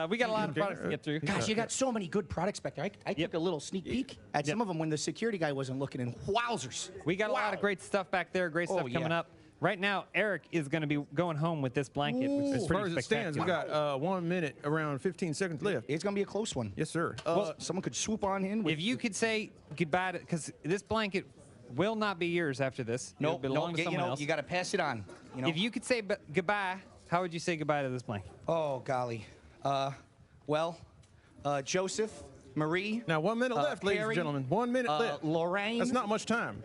We got a lot of products to get through. Gosh, you got so many good products back there. I took a little sneak peek at some of them when the security guy wasn't looking, and wowzers. We got a lot of great stuff back there, great stuff coming up. Right now, Eric is going to be going home with this blanket, which is as far as it stands, we got 1 minute, around 15 seconds left. It's going to be a close one. Yes, sir. Well, someone could swoop on in. If you could say goodbye to, because this blanket will not be yours after this. No, It'll belong to someone else. You got to pass it on. You know? If you could say goodbye, how would you say goodbye to this blanket? Oh, golly. Well, Joseph, Marie. Now, 1 minute left, ladies Carrie, and gentlemen. 1 minute left. Lorraine. That's not much time.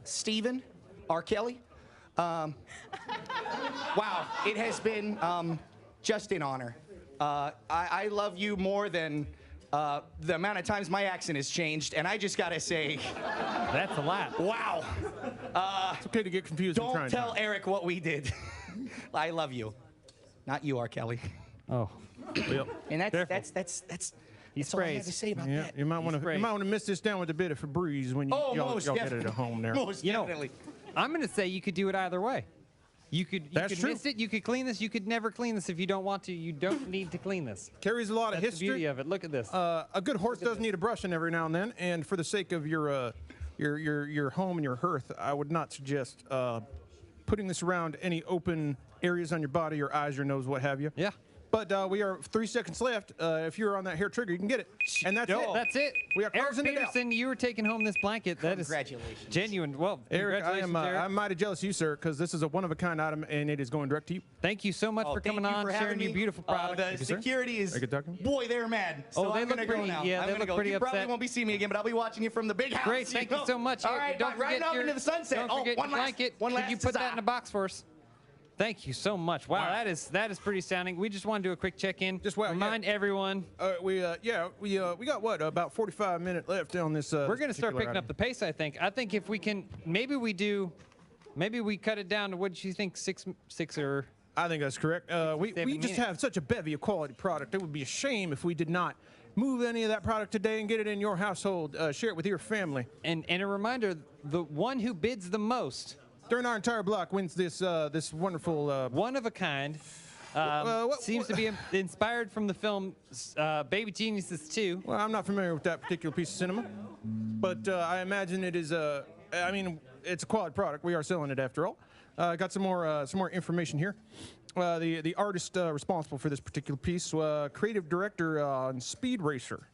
Stephen, R. Kelly. Wow, it has been just an honor. I love you more than the amount of times my accent has changed, and I just gotta say, That's a lot. wow. It's okay to get confused. and try Don't and tell time. Eric what we did. I love you. Not you, R. Kelly. Oh. Yep. And that's Careful. that's all I have to say about Yeah, that. you might want to miss this down with a bit of Febreze when you Oh, y'all most get it definitely. at home there. Most You know, definitely. I'm going to say you could do it either way. You could That's true. miss it. You could clean this. You could never clean this if you don't want to. You don't need to clean this. Carries a lot of That's the beauty history. of it. Look at this. A good horse does need a brushing every now and then, and for the sake of your home and your hearth, I would not suggest putting this around any open areas on your body, your eyes, your nose, what have you. Yeah. But we are 3 seconds left. If you're on that hair trigger, you can get it. And that's it. That's it. We are Eric closing it out. Peterson, you were taking home this blanket. That is Congratulations. genuine. Well, Eric, congratulations, Eric. I'm mighty jealous of you, sir, because this is a one-of-a-kind item, and it is going direct to you. Thank you so much for Thank coming you on, for sharing having your me. beautiful product. The you, sir. security is, Are you good talking? boy, they're mad. So they I'm look gonna go pretty- now. yeah, I'm they gonna look go. pretty You probably upset. won't be seeing me again, but I'll be watching you from the big house. Great, thank you so much. All right, Don't riding forget off your, into the sunset. Don't Oh, forget one your last, blanket. one Could last you put that huzzah. in a box for us? Thank you so much. Wow, that is pretty astounding. We just want to do a quick check-in. Just well, remind everyone. We got what, about 45 minutes left on this. We're going to start picking up the pace, I think. I think if we can, maybe we cut it down to, what do you think, six or? I think that's correct. We 7 just minutes. have such a bevy of quality product. It would be a shame if we did not move any of that product today and get it in your household. Share it with your family. And a reminder, the one who bids the most During our entire block wins this wonderful. one of a kind. Seems to be inspired from the film Baby Geniuses 2. Well, I'm not familiar with that particular piece of cinema, but I imagine it is it's a quality product. We are selling it after all. Got some more information here. The artist responsible for this particular piece, creative director on Speed Racer.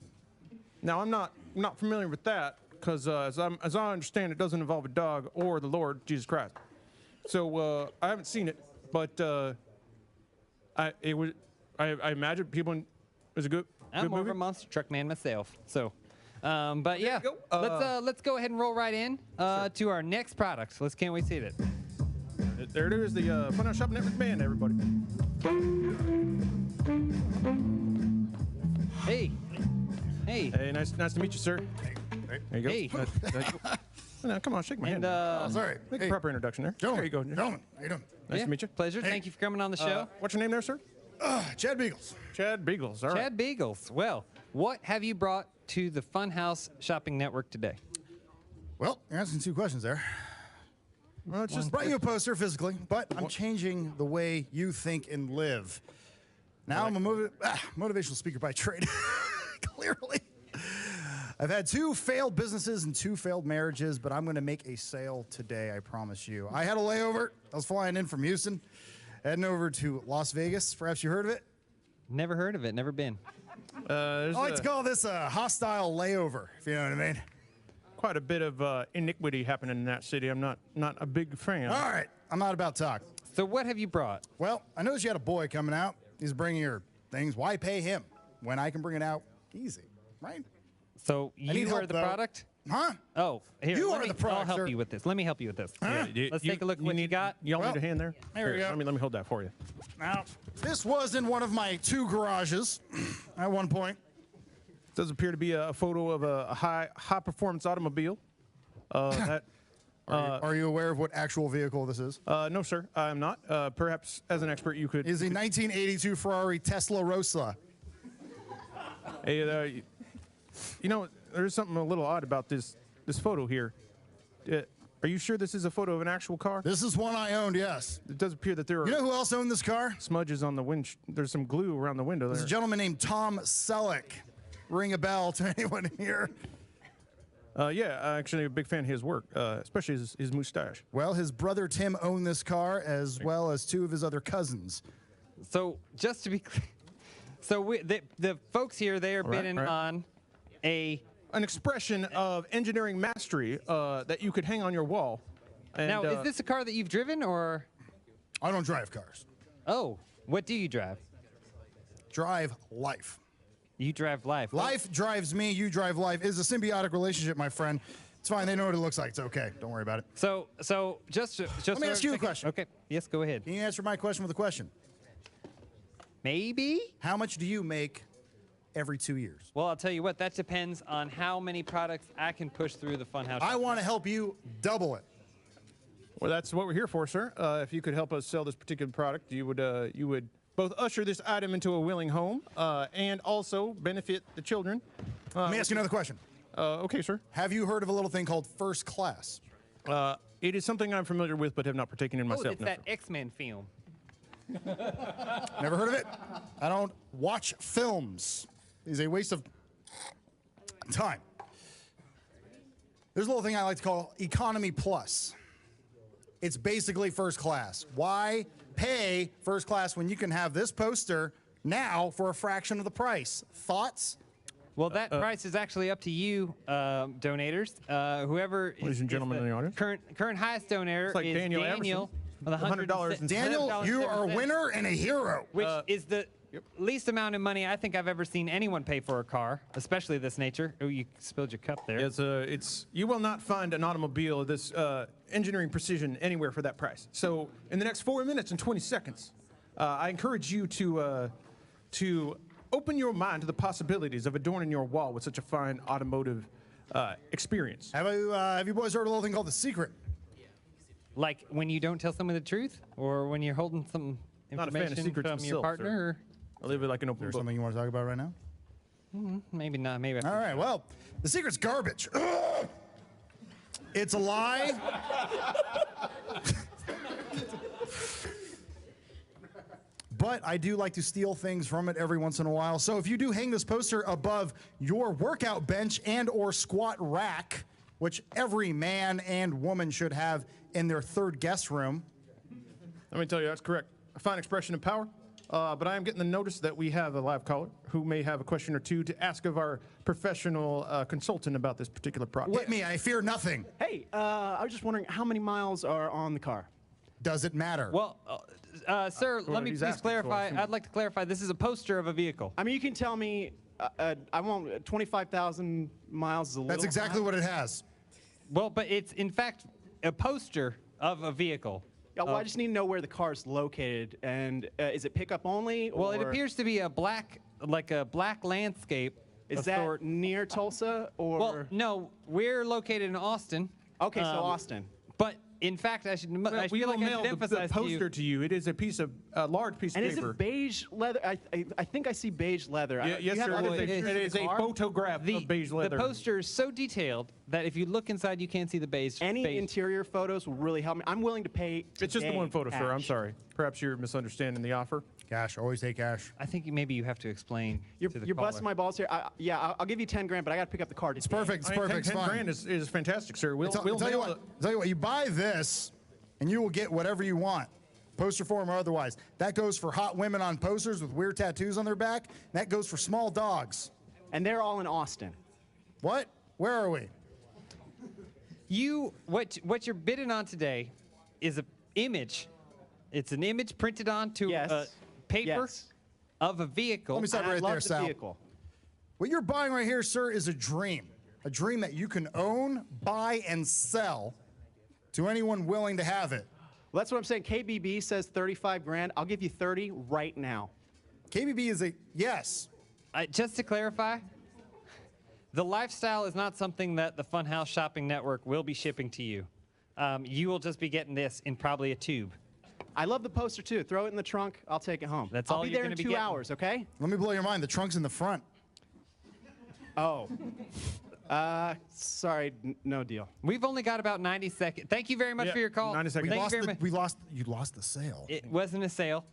Now, I'm not familiar with that because as I understand, it doesn't involve a dog or the Lord Jesus Christ. So I haven't seen it, but I imagine people. It was a good. I'm good more movie. of a monster truck man myself. So, but yeah, you go. let's go ahead and roll right in to our next product. Can't wait to see it. There it is, the Funhouse Shopping Network band, everybody. Hey. Hey, nice to meet you, sir. There you go. Hey. No, come on, shake my hand. Sorry. Make Hey, a proper introduction there. Gentlemen, There you go. Gentlemen, how you doing? Nice to meet you. Pleasure. Thank you for coming on the show. What's your name there, sir? Chad Beagles. Chad Beagles. All right. Chad Beagles. Well, what have you brought to the Funhouse Shopping Network today? Well, you're asking 2 questions there. Well, it's just Brought you a poster physically, but I'm changing the way you think and live. Now I'm a motivational speaker by trade. Clearly. I've had 2 failed businesses and 2 failed marriages, but I'm going to make a sale today, I promise you. I had a layover. I was flying in from Houston, heading over to Las Vegas. Perhaps you heard of it? Never heard of it. Never been. I like to call this a hostile layover, if you know what I mean. quite a bit of iniquity happening in that city. I'm not a big fan. All right, I'm not about to talk. So what have you brought? Well, I noticed you had a boy coming out. He's bringing your things. Why pay him when I can bring it out easy, right? So need you are help, the though. product? Huh? Oh, here. You let are me- the product, I'll help sir. you with this. Let me help you with this. Huh? Let's take a look at what you got. Y'all Well, need a hand there? there we Here, go. Let me hold that for you. Now, this was in one of my 2 garages at one point. Does appear to be a photo of a high performance automobile. Are you aware of what actual vehicle this is? No, sir, I am not. Perhaps as an expert, you could. It is a 1982 Ferrari Tesla Rossa. Hey, you know, there's something a little odd about this photo here. Are you sure this is a photo of an actual car? This is one I owned, yes. It does appear that there are You know who else owned this car? smudges on the wind. There's some glue around the window There's a there. gentleman named Tom Selleck. Ring a bell to anyone here. Yeah, I'm actually a big fan of his work, especially his mustache. Well, his brother Tim owned this car as well as 2 of his other cousins. So just to be clear, so the folks here, they are All right, bidding all right. on An expression of engineering mastery that you could hang on your wall. And, now, is this a car that you've driven or? I don't drive cars. Oh, what do you drive? Drive life. You drive life. Life drives me, you drive life. It's a symbiotic relationship, my friend. It's fine. They know what it looks like. It's okay. Don't worry about it. So just Let me ask you a question. Okay. Yes, go ahead. Can you answer my question with a question? Maybe. How much do you make every 2 years? Well, I'll tell you what. That depends on how many products I can push through the Funhouse. I want to help you double it. Well, that's what we're here for, sir. If you could help us sell this particular product, you would both usher this item into a willing home and also benefit the children. Let me ask you another question. Okay, sir. Have you heard of a little thing called first class? It is something I'm familiar with, but have not partaken in myself. It's that X-Men film. Never heard of it? I don't watch films. It's a waste of time. There's a little thing I like to call Economy Plus. It's basically first class. Why pay first class when you can have this poster now for a fraction of the price? Thoughts? Well, that price is actually up to you, donators. Whoever Ladies and gentlemen in the audience. current highest donator like is Daniel with $100. Daniel, you are a winner and a hero. Which is the least amount of money I think I've ever seen anyone pay for a car, especially this nature. Oh, you spilled your cup there. You will not find an automobile of this engineering precision anywhere for that price. So in the next 4 minutes and 20 seconds, I encourage you to open your mind to the possibilities of adorning your wall with such a fine automotive experience. Have you boys heard of a little thing called The Secret? Like when you don't tell someone the truth, or when you're holding some Not a fan of information secrets from your myself, partner? I leave it like an open Is there book. something you want to talk about right now? Maybe not. Maybe. All right, well, The Secret's garbage. It's a lie. But I do like to steal things from it every once in a while. So if you do hang this poster above your workout bench and or squat rack, which every man and woman should have in their third guest room. Let me tell you, that's correct. A fine expression of power. But I am getting the notice that we have a live caller who may have a question or two to ask of our professional consultant about this particular product. Hit me, I fear nothing. Hey, I was just wondering how many miles are on the car? Does it matter? Well, sir, let me he's please asking clarify. for. I'd like to clarify. This is a poster of a vehicle. I mean, you can tell me. I want 25,000 miles is a little. That's exactly what it has. Well, but it's in fact a poster of a vehicle. Yeah, well, I just need to know where the car is located, and is it pickup only? Well, it or appears to be a black landscape. Is of that sort. near Tulsa or? Well, no, we're located in Austin. Okay, so Austin. But in fact, I feel like I should the emphasize poster to you. It is a piece of large piece And of is paper. it beige leather? I think I see beige leather. Yeah, yes, you have sir. other It pictures is of the a car? photograph of beige leather. The poster is so detailed that if you look inside, you can't see the beige. Any interior photos will really help me. I'm willing to pay. It's just the today one photo, sir. I'm cash. sorry. Perhaps you're misunderstanding the offer. Cash, always take cash. I think maybe you have to explain. You're to the busting caller. my balls here. I'll give you 10 grand, but I got to pick up the car. It's perfect. It's perfect. It's 10 fine. grand is fantastic, sir. We'll Tell you mail what. it. Tell you what. You buy this, and you will get whatever you want, poster form or otherwise. That goes for hot women on posters with weird tattoos on their back. That goes for small dogs. And they're all in Austin. What? Where are we? What you're bidding on today is an image. It's an image printed onto Yes. paper Yes. of a vehicle. Let me stop And I right love there, the Sal. vehicle. What you're buying right here, sir, is a dream. A dream that you can own, buy, and sell to anyone willing to have it. Well, that's what I'm saying. KBB says 35 grand. I'll give you 30 right now. KBB is a yes. Just to clarify, the lifestyle is not something that the Funhouse Shopping Network will be shipping to you. You will just be getting this in probably a tube. I love the poster too. Throw it in the trunk. I'll take it home. That's I'll all be you're there in gonna be 2 getting. hours. Okay? Let me blow your mind. The trunk's in the front. Oh. Sorry, no deal. We've only got about 90 seconds. Thank you very much for your call. 90 seconds. Thank you very much. You lost the sale. It wasn't a sale.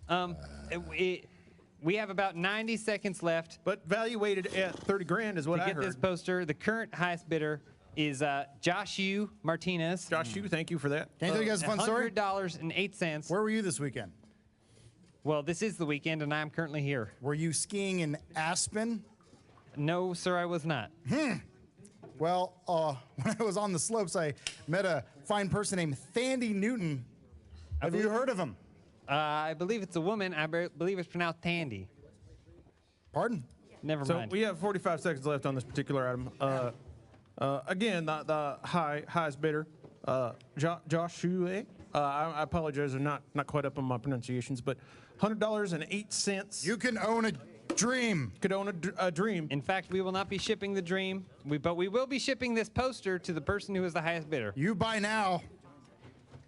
We have about 90 seconds left. But valuated at 30 grand is what to I get heard. this poster. The current highest bidder is Josh U. Martinez. Josh, thank you for that. Can I tell you guys a fun story? $100.08. Where were you this weekend? Well, this is the weekend, and I'm currently here. Were you skiing in Aspen? No, sir, I was not. Well, when I was on the slopes, I met a fine person named Thandie Newton. Have you heard of him? I believe it's a woman. I believe it's pronounced Tandy. Pardon? Never So mind. we have 45 seconds left on this particular item. Again, the highest bidder, Joshua. I apologize, I'm not quite up on my pronunciations, but $100.08. You can own a dream. Could own a dream. In fact, we will not be shipping the dream, but we will be shipping this poster to the person who is the highest bidder. You buy now.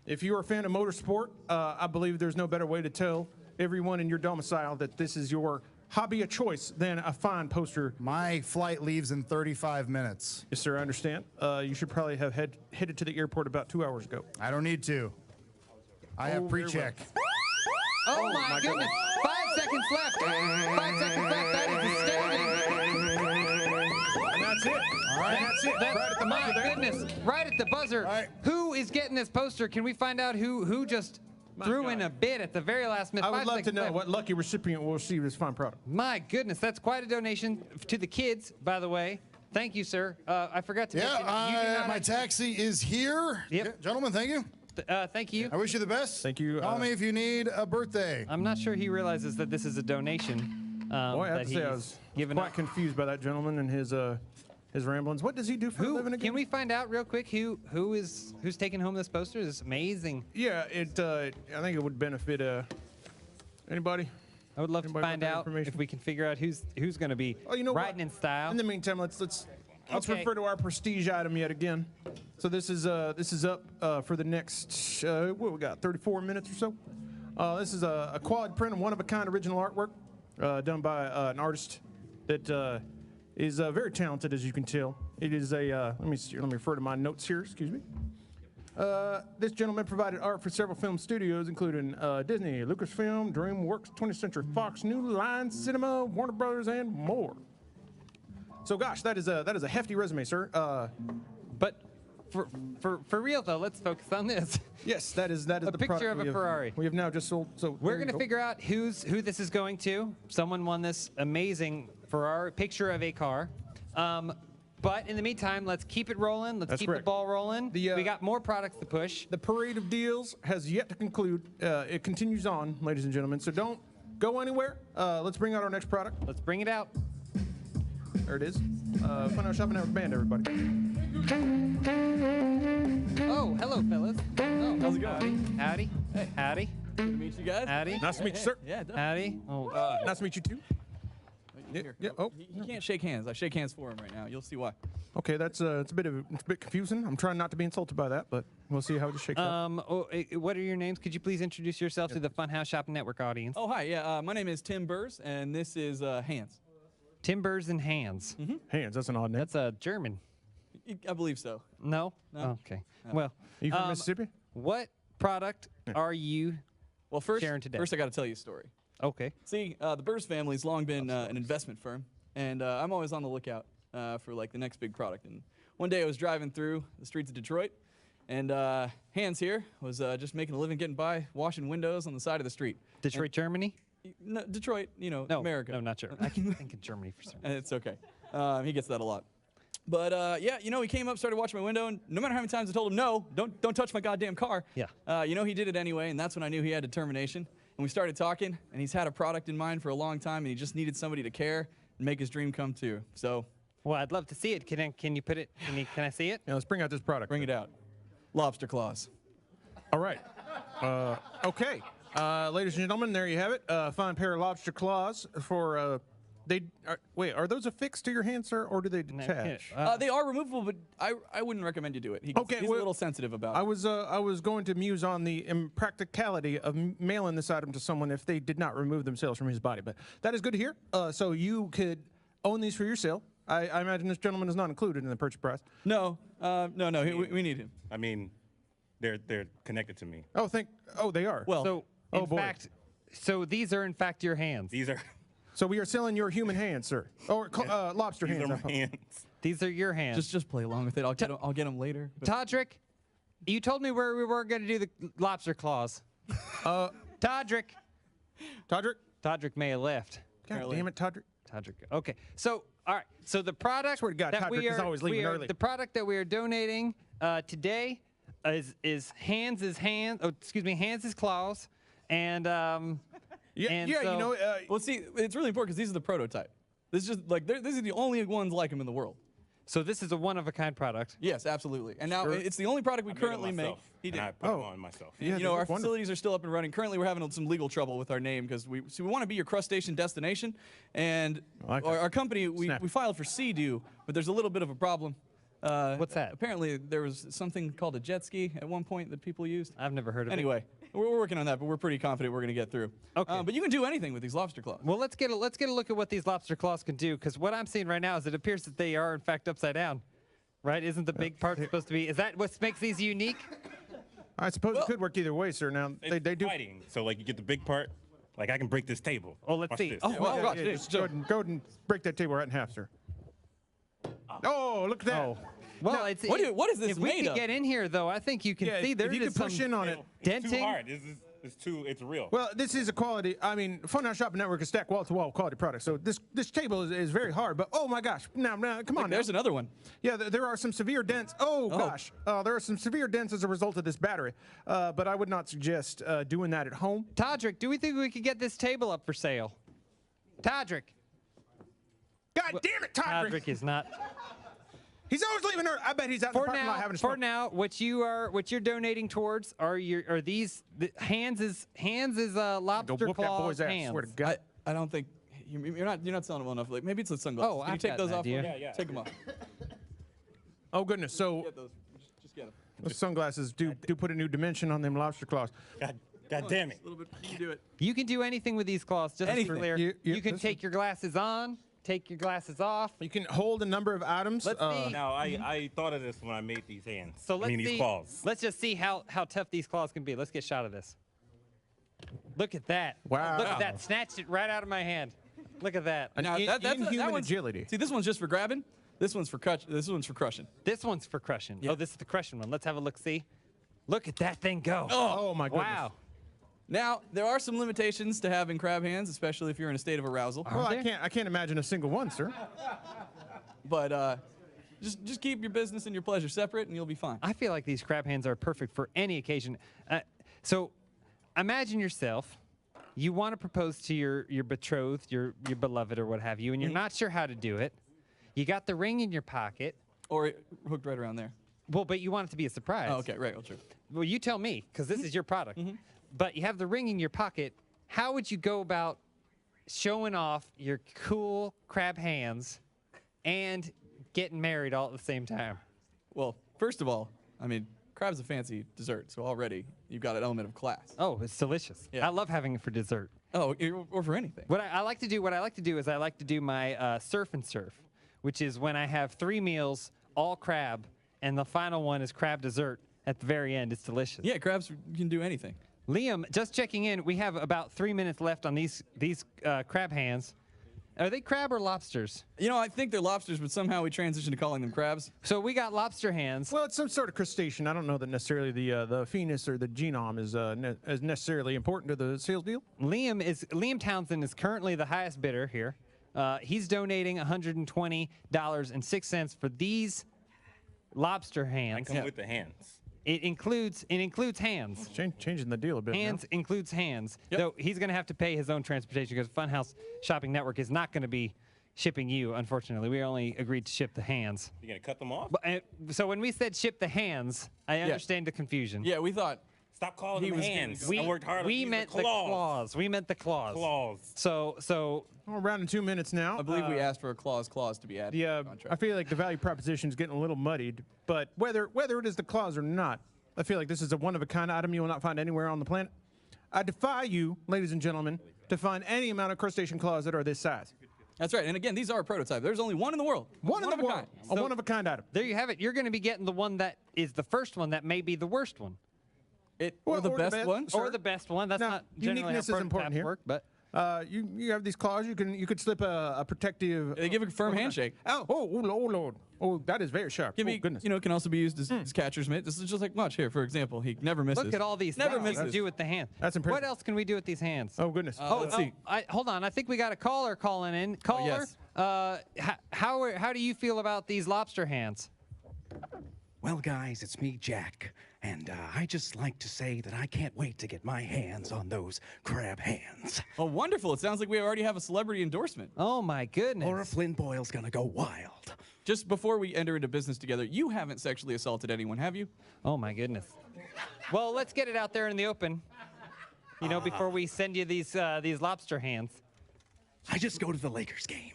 If you are a fan of motorsport, I believe there's no better way to tell everyone in your domicile that this is your hobby of choice than a fine poster. My flight leaves in 35 minutes. Yes, sir, I understand. You should probably have headed to the airport about 2 hours ago. I don't need to. I have very pre-check. Oh, my goodness. 5 seconds left. 5 seconds left. That is astounding. And that's it. All right. That's it. Right at the My buzzer there. goodness. Right at the buzzer. Right. Who is getting this poster? Can we find out who just threw in a bid at the very last minute? I would 5 love to seconds know left. what lucky recipient will receive this fine product. My goodness, that's quite a donation to the kids, by the way. Thank you, sir. I forgot to mention. you do not My taxi is here. Yep. Yeah, gentlemen, thank you. thank you. I wish you the best. Thank you. Call me if you need a birthday. I'm not sure he realizes that this is a donation. Boy, I have that to say, I he's was given quite up. confused by that gentleman and his ramblings. What does he do for a living again? Can we find out real quick who's taking home this poster? This is amazing. Yeah, I think it would benefit anybody. I would love to Anybody want find that out information? if we can figure out who's going to be Oh, you know riding what? in style. In the meantime, let's Okay. refer to our prestige item yet again. So this is up for the next what we got 34 minutes or so. This is a quad print, one of a kind original artwork done by an artist that is very talented, as you can tell. It is a let me refer to my notes here. Excuse me. This gentleman provided art for several film studios, including Disney, Lucasfilm, DreamWorks, 20th Century Fox, New Line Cinema, Warner Brothers, and more. So, gosh, that is a hefty resume, sir. But for real though, let's focus on this. Yes, that is the picture product of a we have- Ferrari. We have now just sold. So We're there you going to go. figure out who this is going to. Someone won this amazing Ferrari picture of a car. But in the meantime, let's keep it rolling. Let's That's keep correct. the ball rolling. The, we got more products to push. The parade of deals has yet to conclude. It continues on, ladies and gentlemen. So don't go anywhere. Let's bring out our next product. Let's bring it out. There it is. Funhouse Shopping Network Band, everybody. Oh, hello, fellas. Oh, How's it going? Howdy. Hey. Howdy. Good to meet you guys. Howdy. Nice to meet you, sir. Yeah, definitely. Howdy. Oh, Nice to meet you too. Here. Yeah. Oh, He can't shake hands. I shake hands for him right now. You'll see why. okay. That's it's a bit confusing. I'm trying not to be insulted by that, but we'll see how it shakes out. what are your names? Could you please introduce yourself to the Funhouse Shopping Network audience? Oh, hi. Yeah, my name is Tim Burrs, and this is Hans. Timbers and Hands. Hands. That's an odd name. That's a German. I believe so. No? No. Okay. Well, Are you from Mississippi? what product are you Well, first sharing today? I got to tell you a story. Okay. See, the Burrs family's long been an investment firm, and I'm always on the lookout for like the next big product. And one day I was driving through the streets of Detroit, and Hans here was just making a living, getting by, washing windows on the side of the street. Detroit, Germany? No, Detroit, No, America. No, not sure. I can think of Germany for some reason. It's okay. He gets that a lot. But yeah, he came up, started watching my window, and no matter how many times I told him, no, don't touch my goddamn car. Yeah. He did it anyway, and that's when I knew he had determination. And we started talking, and he's had a product in mind for a long time, and he just needed somebody to care and make his dream come true. So, Well, I'd love to see it. Can you put it? Can I see it? Yeah, let's bring out this product. bring it out. Lobster claws. All right. Okay. Ladies and gentlemen, there you have it. Fine pair of lobster claws for. Are those affixed to your hand, sir, or do they detach? They are removable, but I wouldn't recommend you do it. He's a little sensitive about it. I was going to muse on the impracticality of mailing this item to someone if they did not remove themselves from his body, but that is good to hear. So you could own these for yourself. I imagine this gentleman is not included in the purchase price. No. We need him. I mean, they're connected to me. Oh, they are. Well, So, in fact, these are in fact your hands. These are So we are selling your human hands, sir, or lobster these hands. are my hands. These are your hands. just play along with it. I'll get him later. but- Todrick, you told me where we were going to do the lobster claws. Todrick. Todrick may have left. God damn it, Todrick. Todrick. Okay. So, all right. So the product Swear to God, that Todrick we is are, always leaving we are- early. the product that we are donating today is Hands' hands. Oh, excuse me, Hands' claws, and Yeah, and yeah. so- Well, see, it's really important because these are the prototype. This is just like these are the only ones like them in the world. So this is a one-of-a-kind product. Yes, absolutely. And now it's the only product we currently make. He did. I put them on myself. And, you know, our facilities are still up and running. Currently, we're having some legal trouble with our name because we want to be your crustacean destination. And our company, we filed for CDU, but there's a little bit of a problem. What's that? Apparently, there was something called a jet ski at one point that people used. I've never heard of it. Anyway, we're working on that, but we're pretty confident we're going to get through. Okay. But you can do anything with these lobster claws. Well, let's get a look at what these lobster claws can do, because what I'm seeing right now is it appears that they are in fact upside down. Right? Isn't the big part supposed to be? Is that what makes these unique? I suppose it could work either way, sir. Now they do. Fighting. So like you get the big part. Like I can break this table. Oh, let's Watch see. this. Oh, Go ahead and break that table right in half, sir. Oh, look at that. Oh. Well, Now, it's what is this if made we of? could get in here, though, I think you can see there's if you just can push some in on it. It's too denting. hard. It's real. Well, this is a quality. I mean, Funhouse Shopping Network is stacked wall-to-wall quality products. So this table is very hard. But oh my gosh, now come on. There's another one. Yeah, there are some severe dents. Oh gosh, there are some severe dents as a result of this battery. But I would not suggest doing that at home. Todrick, do we think we could get this table up for sale? Todrick. God damn it, Todrick. Todrick is not. He's always leaving her. I bet he's out in the parking lot having a smoke. For now, what you're donating towards are these hands is lobster Go whoop that claws boy's ass, hands. swear to God. I don't think you're not selling them well enough. Like maybe it's the sunglasses. Oh, Can you I've take got those an off? idea. Yeah. Take them off. Oh goodness, so Get those. Just get them. those sunglasses do put a new dimension on them lobster claws. God damn it. A little bit. You can do it. You can do anything with these claws. Just Anything. for clear. You- You can take your glasses on, take your glasses off. You can hold a number of items. Let's see. Now I thought of this when I made these hands. So let's these see. claws. Let's just see how tough these claws can be. Let's get a shot of this. Look at that. Wow. Look at that. Snatched it right out of my hand. Look at that. An inhuman agility. See, this one's just for grabbing. This one's for This one's for crushing. This one's for crushing. Yeah. Oh, this is the crushing one. Let's have a look. See. Look at that thing go. Oh my goodness. Wow. Now there are some limitations to having crab hands, especially if you're in a state of arousal. Well, I can't imagine a single one, sir. But just keep your business and your pleasure separate, and you'll be fine. I feel like these crab hands are perfect for any occasion. So imagine yourself. You want to propose to your betrothed, your beloved, or what have you, and you're not sure how to do it. You got the ring in your pocket. Or hooked right around there. Well, but you want it to be a surprise. Oh, okay, right. Well, true. Well, you tell me, because this is your product. But you have the ring in your pocket. How would you go about showing off your cool crab hands and getting married all at the same time? Well, first of all, I mean, crab's a fancy dessert, so already you've got an element of class. Oh, it's delicious. Yeah. I love having it for dessert. Oh, or for anything. What I like to do is I like to do my surf and surf, which is when I have 3 meals, all crab, and the final one is crab dessert at the very end. It's delicious. Yeah, crabs can do anything. Liam, just checking in. We have about 3 minutes left on these crab hands. Are they crab or lobsters? You know, I think they're lobsters, but somehow we transitioned to calling them crabs. So we got lobster hands. Well, it's some sort of crustacean. I don't know that necessarily the phenus or the genome is necessarily important to the sales deal. Liam Townsend is currently the highest bidder here. He's donating $120.06 for these lobster hands. I come with the hands. It includes hands. Changing the deal a bit. Hands includes hands. Though he's going to have to pay his own transportation because Funhouse Shopping Network is not going to be shipping you, unfortunately. We only agreed to ship the hands. You gonna cut them off? But, so when we said ship the hands, I understand the confusion. Yeah, we thought. Stop calling them hands. I worked hard. We meant the claws. We meant the claws. Claws. So. We're around in 2 minutes now. I believe we asked for a clause to be added. Yeah, I feel like the value proposition is getting a little muddied. But whether it is the claws or not, I feel like this is a one-of-a-kind item you will not find anywhere on the planet. I defy you, ladies and gentlemen, to find any amount of crustacean claws that are this size. That's right. And again, these are a prototype. There's only one in the world. One in the world. A one-of-a-kind item. There you have it. You're going to be getting the one that is the first one that may be the worst one. Or the best one. Or the best one. That's not generally uniqueness how is important prototypes here. work, but. You have these claws. You could slip a protective. They give a firm handshake. Oh Lord! Oh, that is very sharp. Goodness. You know, can also be used as catcher's mitt. This is just like watch here, for example. He never misses. Look at all these never things we misses. can do with the hand. That's impressive. What else can we do with these hands? Oh goodness. Let's see. Hold on. I think we got a caller calling in. Caller, yes. How do you feel about these lobster hands? Well, guys, it's me, Jack. And I just like to say that I can't wait to get my hands on those crab hands. Oh, wonderful. It sounds like we already have a celebrity endorsement. Oh, my goodness. Laura Flynn Boyle's gonna go wild. Just before we enter into business together, you haven't sexually assaulted anyone, have you? Oh, my goodness. Well, let's get it out there in the open. You know, before we send you these lobster hands. I just go to the Lakers game.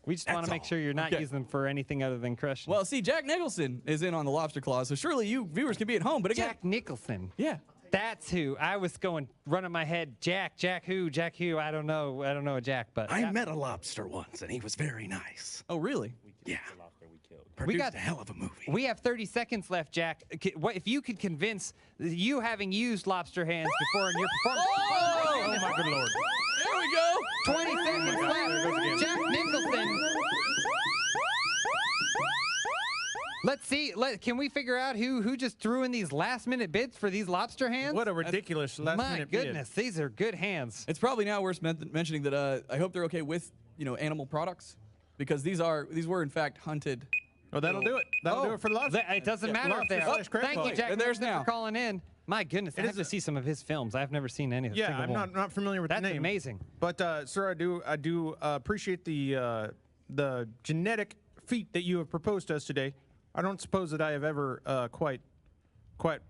We just want to make sure you're not using them for anything other than crushing. Well, see, Jack Nicholson is in on the lobster clause, so surely you viewers can be at home. But again, Jack Nicholson. Yeah. That's who. I was running my head. Jack who? I don't know a Jack, but. I met a lobster once, and he was very nice. Oh, really? Yeah. We got a hell of a movie. We have 30 seconds left, Jack. What if you could convince you having used lobster hands before in your performance? Oh, my good lord. There we go. 20 seconds left. Jack Nicholson. Let's see. Can we figure out who just threw in these last-minute bids for these lobster hands? What a ridiculous last-minute bid. My goodness, these are good hands. It's probably now worth mentioning that I hope they're okay with animal products, because these were in fact hunted. Oh, that'll do it. That'll do it for the lobster. It doesn't matter if they are. Thank you, Jack. And there's Nicholson, now for calling in. My goodness, I have to see some of his films. I've never seen any of Yeah, I'm not familiar with the name. That's amazing. But sir, I do appreciate the genetic feat that you have proposed to us today. I don't suppose that I have ever quite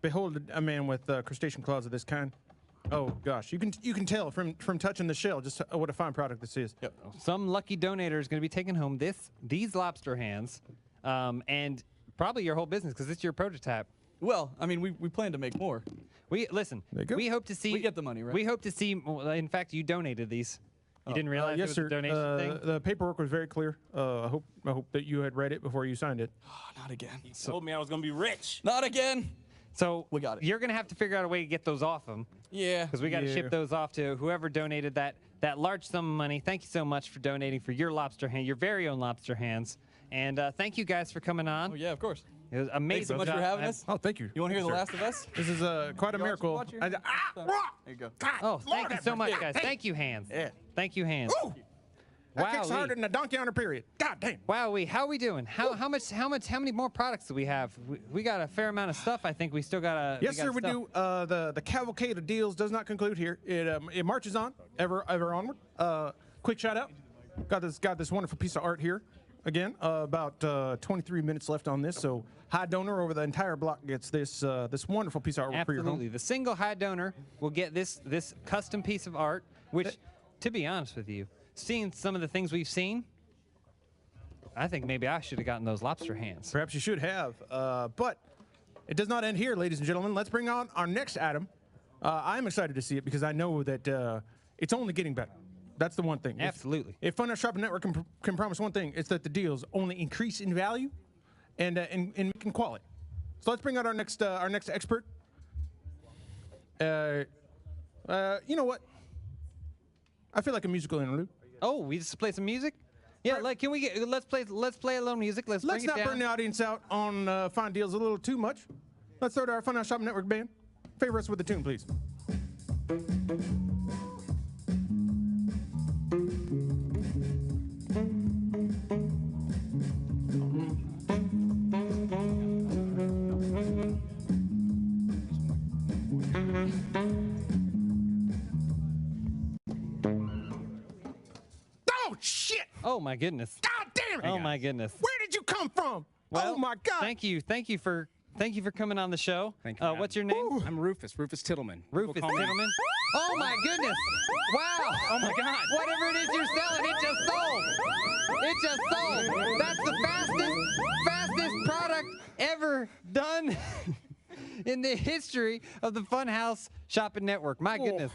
beholded a man with crustacean claws of this kind. Oh gosh, you can tell from touching the shell just what a fine product this is. Yep. Some lucky donator is going to be taking home these lobster hands, and probably your whole business because it's your prototype. Well, I mean, we plan to make more. We hope to see. We get the money, right? We hope to see. Well, in fact, you donated these. You didn't realize yes, it was sir. a donation thing? The paperwork was very clear. I hope that you had read it before you signed it. Oh, not again. He told me I was gonna be rich. Not again. So we got it. You're gonna have to figure out a way to get those off them. Yeah. Because we got to ship those off to whoever donated that large sum of money. Thank you so much for donating for your lobster hand, your very own lobster hands. And thank you guys for coming on. Oh yeah, of course. It was amazing. Thanks so much for having us. Oh, thank you. You want to hear The Last of Us? This is quite a miracle. There you go. Oh, thank you so much, guys. Thank you, hands. Yeah. Thank you, hands. Ooh. That kicks harder than a donkey on a period. God damn. Wow, how are we doing? How many more products do we have? We got a fair amount of stuff. I think we still got Yes, sir, we do. The cavalcade of deals does not conclude here. It marches on, ever onward. Quick shout out. Got this wonderful piece of art here. Again, about 23 minutes left on this. So high donor over the entire block gets this wonderful piece of artwork for your home. Absolutely. The single high donor will get this custom piece of art, which, to be honest with you, seeing some of the things we've seen, I think maybe I should have gotten those lobster hands. Perhaps you should have. But it does not end here, ladies and gentlemen. Let's bring on our next item. I'm excited to see it because I know that it's only getting better. That's the one thing. Absolutely. If Fun House Shopping Network can promise one thing, it's that the deals only increase in value and in quality. So let's bring out our next expert. You know what? I feel like a musical interlude. Oh, we just play some music? Yeah, can we let's play a little music. Let's bring it not down. burn the audience out on fine deals a little too much. Let's throw to our Fun House Shopping Network band. Favor us with the tune, please. Oh shit! Oh my goodness. God damn it! Oh my goodness. Where did you come from? Well, oh my God! Thank you for coming on the show. Thank you. What's your name? I'm Rufus Tittleman. Rufus Tittleman. Oh my goodness! Wow! Oh my God! Whatever it is you're selling, it just sold. It just sold. That's the fastest product ever done in the history of the Funhouse Shopping Network. My goodness.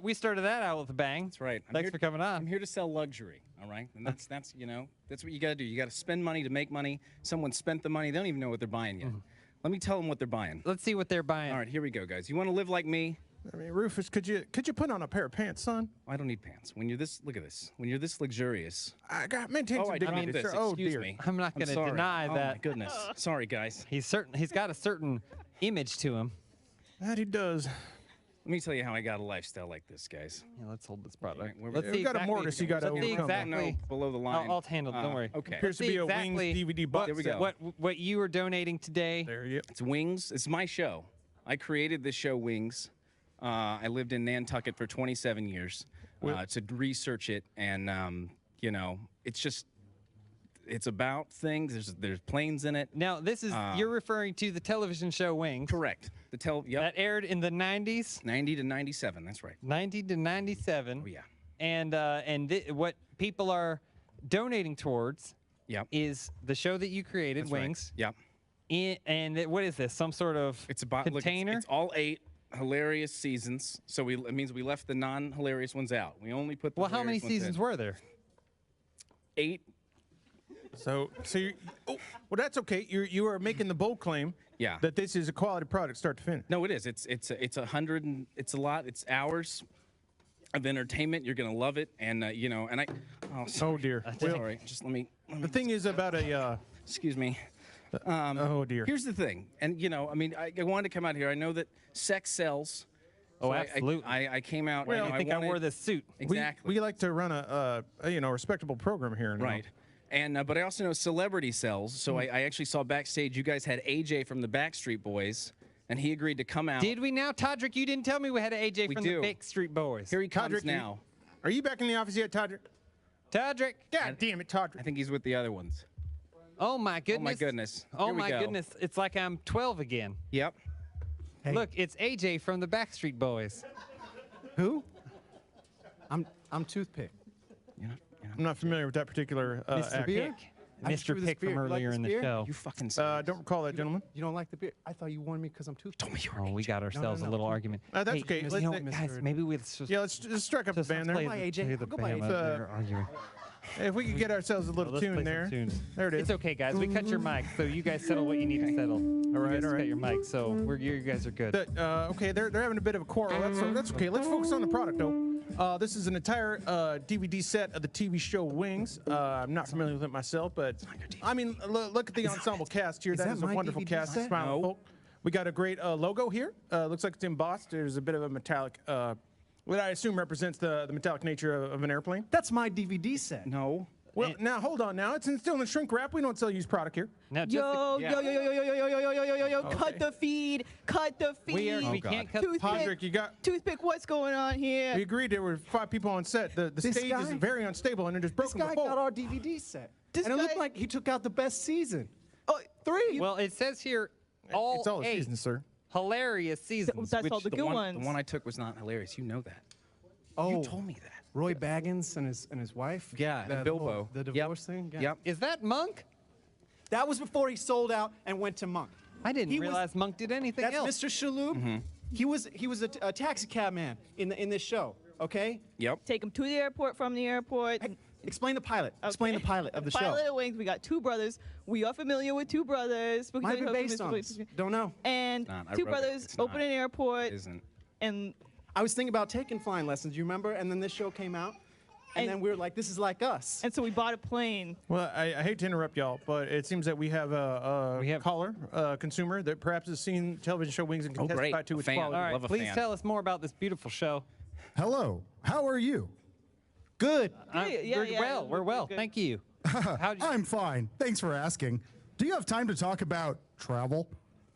We started that out with a bang. That's right. Thanks for coming on. I'm here to sell luxury, all right? And that's what you got to do. You got to spend money to make money. Someone spent the money. They don't even know what they're buying yet. Let me tell them what they're buying. Let's see what they're buying. All right, here we go, guys. You want to live like me? I mean, Rufus, could you put on a pair of pants, son? I don't need pants. When you're this, look at this. When you're this luxurious. I got maintain some dignity, this. sir. Oh Excuse dear. me. I'm not going to deny Oh that. my goodness. Sorry, guys. He's got a certain image to him. That he does. Let me tell you how I got a lifestyle like this, guys. Yeah, let's hold this product. Right, Let's We've see got a exactly, mortise you got to let's see overcome. exactly. No, below the line. I'll handle it. Don't worry. Okay. Appears to be a Wings DVD box. There we go. What you were donating today? There you go. It's Wings. It's my show. I created this show, Wings. I lived in Nantucket for 27 years to research it, and you know, it's about things. There's planes in it. Now, this is you're referring to the television show Wings. Correct. That aired in the 90s. 90 to 97. That's right. 90 to 97. Oh yeah. And what people are donating towards is the show that you created, That's Wings. Right. Yep. And what is this? Some sort of container? Look, it's all 8 hilarious seasons. So it means we left the non-hilarious ones out. We only put the Well, how many hilarious ones seasons in. were there? 8. So you, well, that's okay. You are making the bold claim. Yeah. That this is a quality product, start to finish. No, it is. It's 100. It's a lot. It's hours of entertainment. You're gonna love it. And you know. And I. Oh, sorry. Oh dear. Sorry. Just let me. The thing is about a. Excuse me. Oh dear. Here's the thing, and you know, I mean, I wanted to come out here. I know that sex sells. Oh, so absolutely. I came out. Well, you know, I think I wore this suit. Exactly. We like to run a respectable program here. Now. Right. And but I also know celebrity sells. So I actually saw backstage you guys had AJ from the Backstreet Boys, and he agreed to come out. Did we now, Todrick? You didn't tell me we had an AJ We from do. the Backstreet Boys. Here he comes Todrick, now. Are you back in the office yet, Todrick? Todrick. God damn it, Todrick. I think he's with the other ones. Oh my goodness. Oh my goodness. Oh Here we my go. goodness. It's like I'm 12 again. Yep. Look, it's AJ from the Backstreet Boys. Who? I'm Toothpick. I'm not familiar with that particular Mr. act. Pick. Mr. Pick from earlier in the show. You fucking. Don't recall that, gentlemen. You don't like the beer? I thought you wanted me because I'm Toothpick. Told me you were. Oh, we got ourselves a little argument. That's Hey, okay. you Let's- know, let's- guys, maybe let's just Let's just strike up a band there. play Bye, the, AJ. play the I'll go buy band it. while they're arguing. If we could get ourselves a little Let's tune play some there. tunes. There it is. It's okay, guys. We cut your mic, so you guys settle what you need to settle. All right, You guys all right. cut your mic, so you guys are good. Okay, they're having a bit of a quarrel. That's okay. Let's focus on the product, though. This is an entire DVD set of the TV show Wings. I'm not familiar with it myself, but I mean, look at the ensemble cast here. That that is a my wonderful DVD cast. set? Smiling No. folk. We got a great logo here. Looks like it's embossed. There's a bit of a metallic, what I assume represents the metallic nature of an airplane. That's my DVD set. No. Well, now hold on. Now it's still in shrink wrap. We don't sell used product here. Now, just Yo, Yeah. yo, yo, yo, yo, yo, yo, yo, yo, yo, yo, yo, yo, Okay. cut the feed, cut the feed. we can't cut Toothpick, Todrick, you got. Toothpick, what's going on here? We agreed there were 5 people on set. The This stage is guy- very unstable and it is This broken guy before. got our DVD set. This And it looked guy- like he took out the best season. Oh, 3. Well, it says here It's all all a 8 season, sir. hilarious seasons. That's which all the good ones. The one I took was not hilarious. You know that. Oh, You told me that. Roy Baggins and his wife. Yeah, and the Bilbo. whole- The Yep. divorce thing. Yeah. Yep. Is that Monk? That was before he sold out and went to Monk. I didn't He was- realize Monk did anything That's else. Mr. Shalhoub. He was a taxi cab man in this show. Okay. Yep. Take him to the airport, from the airport. Hey, explain the pilot. Explain the Okay. pilot of the Pilot show. of Wings. We got 2 brothers. We are familiar with 2 brothers. because Might be they- based on this. Don't know. And Not. I 2 wrote it. brothers It's open not. an airport, It isn't. and I was thinking about taking flying lessons. You remember? And then this show came out, and then we were like, "This is like us." so we bought a plane. Well, I hate to interrupt y'all, but it seems that we have a caller, consumer that perhaps has seen television show Wings and can Oh, great. testify to A its fan. quality. All right, Love a please fan. tell us more about this beautiful show. Hello, how are you? Good. We're well. good. Thank you. How do you I'm fine. Thanks for asking. Do you have time to talk about travel?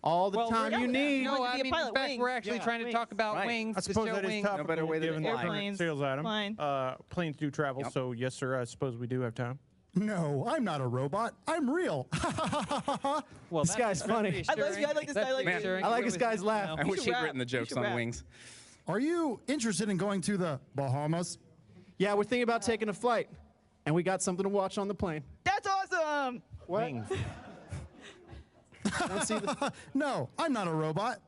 All the Well, time we're- you need. No, wanted to I be a mean, in pilot. fact, Wings. we're actually Yeah, trying to wings. talk about Right. Wings. I the suppose show that is Wings. topical better way than given to the fly. current Airplanes. sales item. Fine. Planes do travel, Yep. so yes, sir. I suppose we do have time. No, I'm not a robot. I'm real. Well, This guy's funny. I like this guy, I like That's this. I like this guy's laugh. I You wish should he'd rap. written the You jokes should on rap. Wings. Are you interested in going to the Bahamas? Yeah, we're thinking about taking a flight, and we got something to watch on the plane. That's awesome. What? Wings. No, I'm not a robot.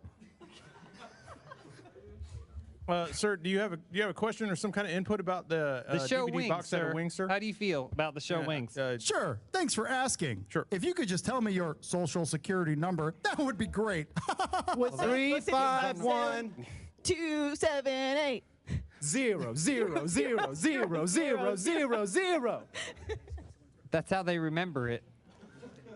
Sir, do you have a question or some kind of input about the show DVD Wings, box set sir. of Wings, sir? How do you feel about the show Yeah, Wings? Sure, thanks for asking. Sure. If you could just tell me your social security number, that would be great. With 3, 5, 1, 2, 7, 8. 0, 0, 0, 0, 0, 0, 0. That's how they remember it.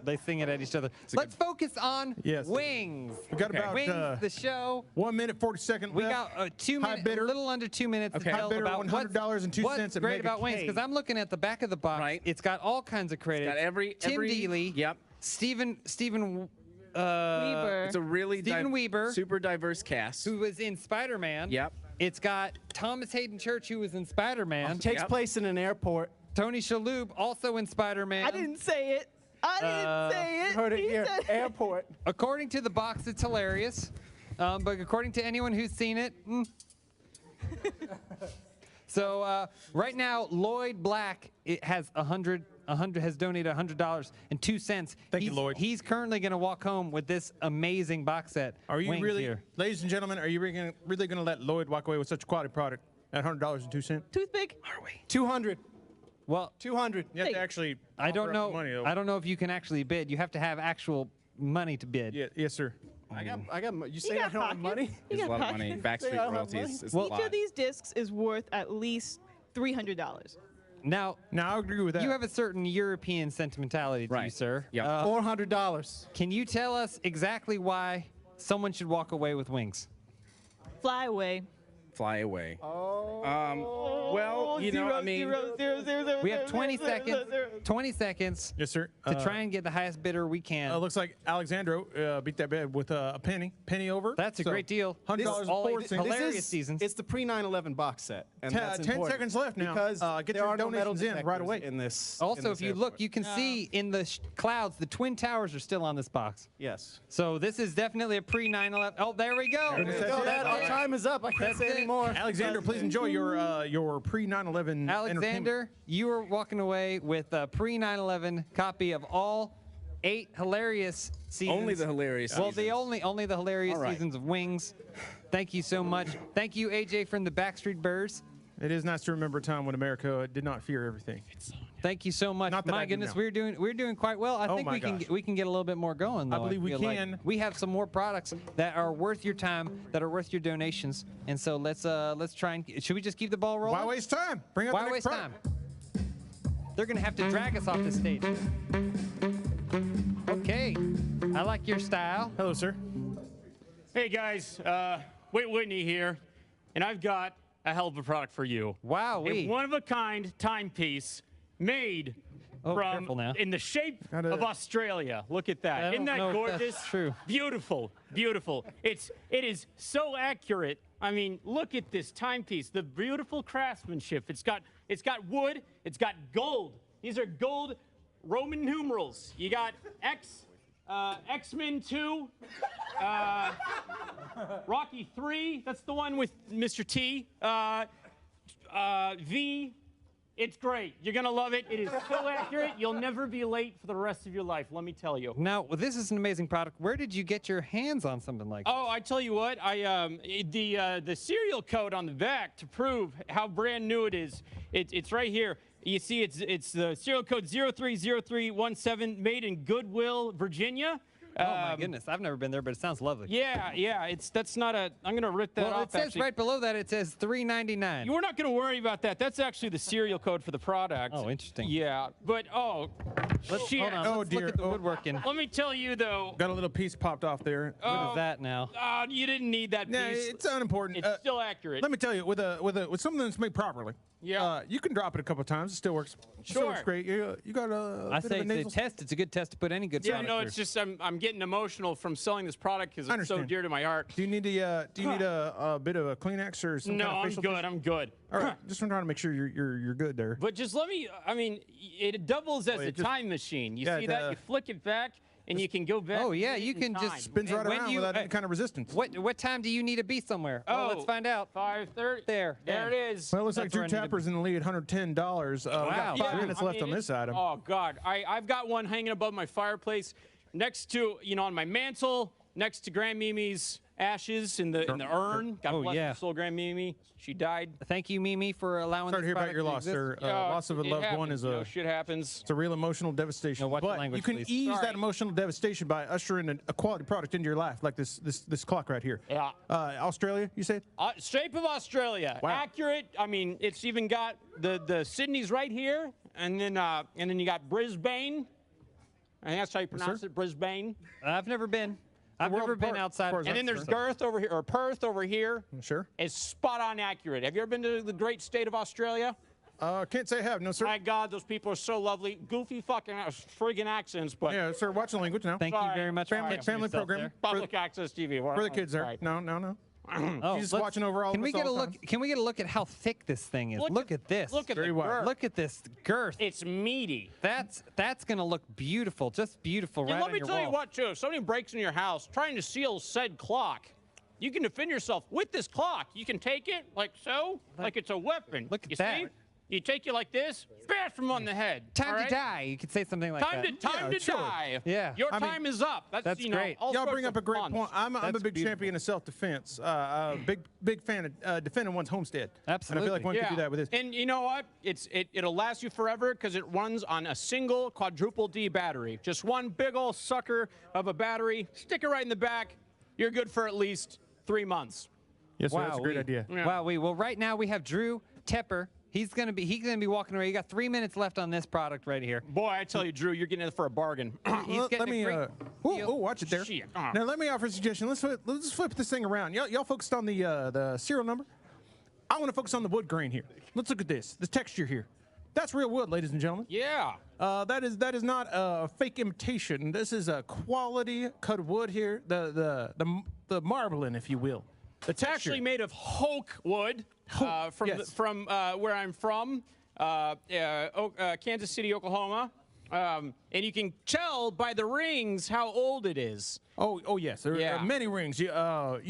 They sing it at each other. Let's focus on wings. We got about wings, the show. 1 minute 40 seconds. We got 2 minutes, a little under 2 minutes. Okay. High bidder, about $100.02. What's great about wings? Because I'm looking at the back of the box. Right. It's got all kinds of credits. It's got every Tim Dealey. Yep. Stephen. Weber. It's a really Steven Weber, super diverse cast. who was in Spider-Man. Yep. It's got Thomas Hayden Church, who was in Spider-Man. Takes place in an airport. Tony Shalhoub, also in Spider-Man. I didn't say it. I didn't say it. You heard it He here. said- Airport. According to the box, it's hilarious. But according to anyone who's seen it, So right now, Lloyd Black has has donated $100.02. Thank you, Lloyd. He's currently going to walk home with this amazing box set. Are you Wings really, here. ladies and gentlemen, are you really going to let Lloyd walk away with such a quality product at $100.02? Toothpick. Are we? 200. Well, 200. You have to actually. I don't offer up know. the money, though. I don't know if you can actually bid. You have to have actual money to bid. Yeah, yes, sir. I got. You say You I got don't have money? pockets. It's You a got lot of money. pockets. Backstreet They all have royalties. money. Is a lot. Each of these discs is worth at least $300. Now, I agree with that. you have a certain European sentimentality to you, Right. sir. Yep. $400. Can you tell us exactly why someone should walk away with wings? Fly away. Fly away. Oh. Well, you know, I mean, We have 20 seconds. 20 seconds Yes, sir. to try and get the highest bidder we can. Looks like Alexandro beat that bid with a penny over. That's a So, great deal. $100 All four these cents. hilarious seasons. It's the pre 9/11 box set. And 10 that's 10 important seconds left now. Because Get there your are no metal donations in right detectors away. In this. Also, in if this you airport. look, you can see in the clouds, the Twin Towers are still on this box. Yes. So this is definitely a pre 9/11. Oh, there we go. Our time is up. I can't That's say it. anymore. Alexander, please enjoy your pre 9/11 Alexander, you are walking away with a pre 9/11 copy of all 8 hilarious seasons. only the hilarious. Well, seasons. the only the hilarious All right. seasons of Wings. Thank you so much. Thank you, AJ from the Backstreet Birds. It is nice to remember a time when America did not fear everything. Thank you so much. Not that I My do goodness, now. we're doing quite well. I Oh think my we can gosh. we can get a little bit more going. Though, believe we feel like. can. We have some more products that are worth your time, that are worth your donations, and so let's try and should we just keep the ball rolling? Why waste time? Bring up Why the next waste product. time? They're gonna have to drag us off the stage. Okay, I like your style. Hello, sir. Hey guys, Whitney here, and I've got a hell of a product for you. Wow, A one-of-a-kind timepiece made careful now. in the shape Gotta- of Australia. Look at that. I Isn't don't that know if gorgeous? that's true. Beautiful, beautiful. It is so accurate. I mean, look at this timepiece. The beautiful craftsmanship. It's got wood. It's got gold. These are gold Roman numerals. You got X-Men 2, Rocky 3. That's the one with Mr. T. V. It's great. You're gonna love it. It is so accurate. You'll never be late for the rest of your life. Let me tell you. Now, this is an amazing product. Where did you get your hands on something like this? Oh, I tell you what. The serial code on the back to prove how brand new it is. It's right here. You see, it's the serial code 030317, made in Goodwill, Virginia. Oh my goodness, I've never been there, but it sounds lovely. Yeah. That's not a. I'm gonna rip that Well, off. it says actually. right below that it says $3.99. We're not gonna worry about that. That's actually the serial code for the product. Oh, interesting. Yeah, but Let's shit. hold on. Oh, Let's dear. look at the Oh. woodworking. Let me tell you though. Got a little piece popped off there. What is that now? You didn't need that No, piece. it's unimportant. It's still accurate. Let me tell you, with something that's made properly, you can drop it a couple of times. It still works. It still Sure. works great. You got a I bit say of a nasal. it's a test. It's a good test to put any good Yeah, product no, through. it's just I'm getting emotional from selling this product because I it's so understand. dear to my heart. Do you need a bit of a Kleenex or some No, kind of I'm facial good. tissue? I'm good. All right, just trying to make sure you're good there. But just let me. I mean, it doubles as Well, a it just- time machine. You yeah, see it, that? You flick it back, and you can go back. Oh yeah, you in can time. just Spins right when around you- without any kind of resistance. What time do you need to be somewhere? Oh, let's find out. 5:30. There. There it is. Well, it looks like That's Drew where I need to Tapper's in the lead, $110. We Wow. got 5 Yeah, minutes I left mean, on this item. Oh God, I've got one hanging above my fireplace, next to on my mantle, next to Grand Mimi's ashes in the urn. God Oh, bless yeah. her soul, Grand Mimi. She died. Thank you, Mimi, for allowing. Sorry to this hear about product your to loss, exist. sir. Loss of a It loved one happens, is a shit happens. it's a real emotional devastation. Now, watch the but language, you can please. ease Sorry. that emotional devastation by ushering a quality product into your life, like this clock right here. Yeah. Australia, you said? Shape of Australia. Wow. Accurate. I mean, it's even got the Sydney's right here, and then you got Brisbane. I think that's how you pronounce it, Brisbane. I've never been. I've never been outside. And then there's Perth over here, or Perth over here. Sure. It's spot on accurate. Have you ever been to the great state of Australia? Can't say I have, no, sir. My God, those people are so lovely. Goofy fucking friggin' accents, but... Yeah, sir, watch the language now. Thank you very much. Family program. Public access TV. For the kids there. No. Oh, She's watching over all can of we us get a all the look? time. Can we get a look at how thick this thing is? Look at this. Look at Very the wide. girth. Look at this girth. It's meaty. That's gonna look beautiful, just beautiful, And right let on me your tell you wall. what, too. If somebody breaks into your house trying to steal said clock, you can defend yourself with this clock. You can take it like so, like it's a weapon. Look at you that. See? You take it like this, bash them on the head. Time all to right? die. You could say something like Time that. to die. Yeah. Your I mean, time is up. That's you know, great. all Y'all sorts bring up of a great puns. point. I'm a That's big beautiful. champion of self-defense. Big fan of defending one's homestead. Absolutely. And I feel like one could do that with this. And you know what? It'll last you forever because it runs on a single quadruple D battery. Just one big old sucker of a battery. Stick it right in the back. You're good for at least 3 months. Yes, sir, that's a great Wowee. idea. Yeah. Wowee. Well, right now we have Drew Tepper. He's gonna be walking around. You got 3 minutes left on this product right here. Boy, I tell you, Drew, you're getting it for a bargain. He's Let getting me, a great deal. watch it there. Shit. Now let me offer a suggestion. Let's flip this thing around. Y'all focused on the serial number. I want to focus on the wood grain here. Let's look at this texture here. That's real wood, ladies and gentlemen. Yeah. That is not a fake imitation. This is a quality cut of wood here. The marbling, if you will. The It's texture. actually made of hoke wood from yes. from where I'm from, Kansas City, Oklahoma. And you can tell by the rings how old it is. Oh yes. There Yeah. are many rings. You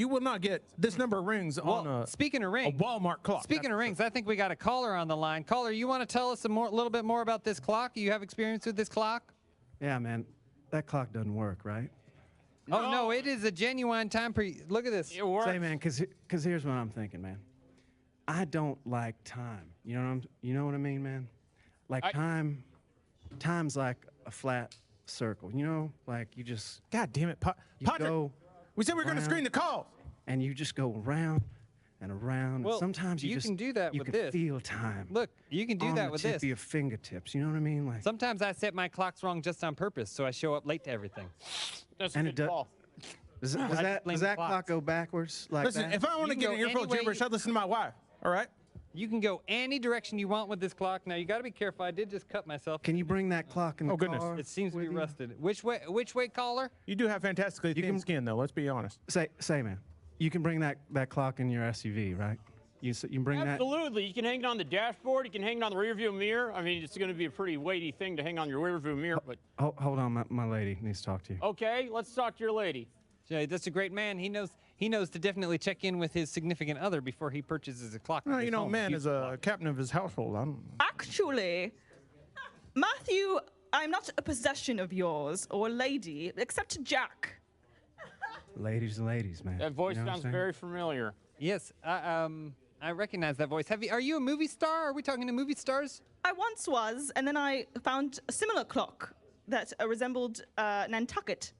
will not get this number of rings on a Speaking of rings, Walmart clock. Speaking of rings, I think we got a caller on the line. Caller, you want to tell us a little bit more about this clock? You have experience with this clock? Yeah, man. That clock doesn't work, right? Oh no, it is a genuine time. Look at this. It works. Say, man, because here's what I'm thinking, man. I don't like time. You know what I mean, man? Like time's like a flat circle. You know, like you just. God damn it, Patrick. We said we were going to screen the call. And you just go around and around. Well, and sometimes you can do that you with can this. feel time. Look, you can do on that the with tip this. of your fingertips. You know what I mean? Like. Sometimes I set my clocks wrong just on purpose, so I show up late to everything. That's a And good it call. Does I just blame that the clocks. clock go backwards like Listen, that? if I want to You get can an go earful any way gibberish, I'd listen to my wife. All right? You can go any direction you want with this clock. Now you got to be careful. I did just cut myself. Can you bring that clock in the goodness. car? It seems to be with you? rusted. Which way, caller? You do have fantastically thin skin, though. Let's be honest. Say, man, you can bring that clock in your SUV, right? You can bring that. Absolutely. You can hang it on the dashboard. You can hang it on the rearview mirror. I mean, it's going to be a pretty weighty thing to hang on your rearview mirror. But Hold on, my lady needs to talk to you. okay, let's talk to your lady. Jay, that's a great man. He knows to definitely check in with his significant other before he purchases a clock. Well, you know, man is a captain of his household. Actually, Matthew, I'm not a possession of yours or a lady, except Jack. Ladies, man. That voice You know what I'm sounds saying? very familiar. Yes, I recognize that voice. Are you a movie star? Are we talking to movie stars? I once was, and then I found a similar clock that resembled Nantucket.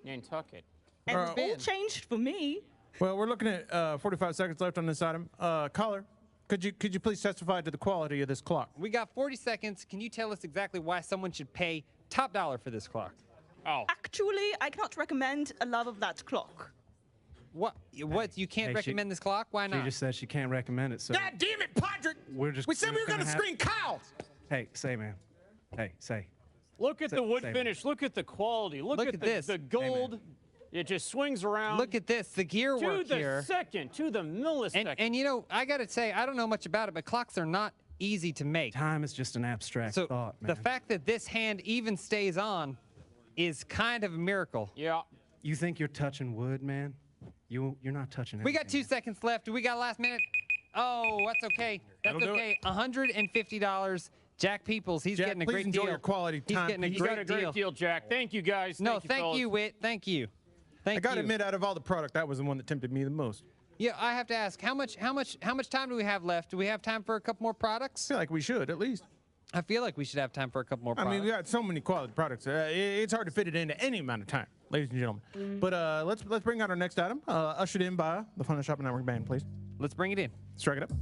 Nantucket. And all changed for me. Well, we're looking at 45 seconds left on this item. Caller, could you please testify to the quality of this clock? We got 40 seconds. Can you tell us exactly why someone should pay top dollar for this clock? Oh. Actually, I cannot recommend a love of that clock. What? You can't Hey, recommend this clock? Why She not? just said she can't recommend it. So God damn it, Patrick! We said we were going to screen Kyle! Hey, say, man. Hey, say. Look at the wood Say, finish. Look at the quality. Look at this. The gold. It just swings around. Look at this. The gear to work the here. second, to the millisecond. And you know, I got to say, I don't know much about it, but clocks are not easy to make. Time is just an abstract So thought, man. the fact that this hand even stays on is kind of a miracle. Yeah. You think you're touching wood, man? You're not touching it. We got 2 seconds left. Do we got last minute? Oh, that's okay. That's That'll do okay. $150. Jack Peoples, he's Jack, getting a please great enjoy deal. your quality He's time. getting a You You got great a great deal, Jack. Thank you, guys. No, thank thank you, Whit. Thank you. Thank I got to you. admit, out of all the product, that was the one that tempted me the most. Yeah, I have to ask, how much time do we have left? Do we have time for a couple more products? I feel like we should, at least. I feel like we should have time for a couple more I products. mean, we got so many quality products. It's hard to fit it into any amount of time, ladies and gentlemen. But let's bring out our next item, ushered in by the Fun and Shopping Network Band, please. Let's bring it in. Strike it up.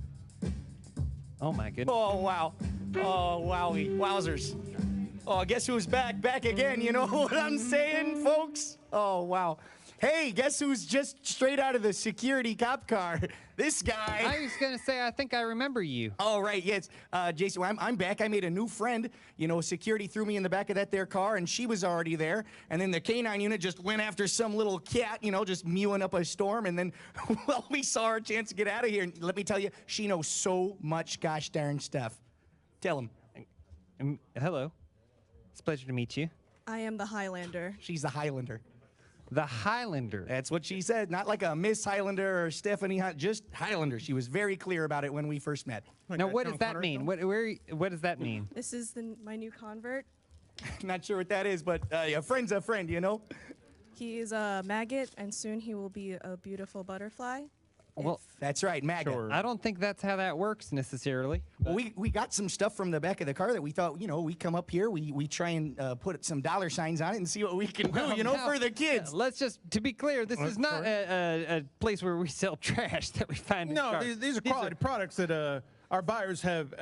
Oh my goodness. Oh, wow. Oh, wowie. Wowzers. Oh, guess who's back? Back again, you know what I'm saying, folks? Oh, wow. Hey, guess who's just straight out of the security cop car? This guy. I was going to say, I think I remember you. Oh, right, yes. Jason, I'm back. I made a new friend. You know, security threw me in the back of that there car, and she was already there. And then the K-9 unit just went after some little cat, you know, just mewing up a storm. And then, well, we saw our chance to get out of here. And let me tell you, she knows so much gosh darn stuff. Tell him. Hello. It's a pleasure to meet you. I am the Highlander. She's the Highlander. The Highlander. That's what she said. Not like a Miss Highlander or Stephanie, just Highlander. She was very clear about it when we first met. Now, what does that mean? What does that mean? This is my new convert. Not sure what that is, but a friend's a friend, you know? He is a maggot, and soon he will be a beautiful butterfly. Well, that's right, maggot. Sure. I don't think that's how that works necessarily. Well, we got some stuff from the back of the car that we thought, you know, we come up here, we try and put some dollar signs on it and see what we can do, you know, for the kids. Let's just, to be clear, this is not a place where we sell trash that we find in No, cars. these are quality products that our buyers have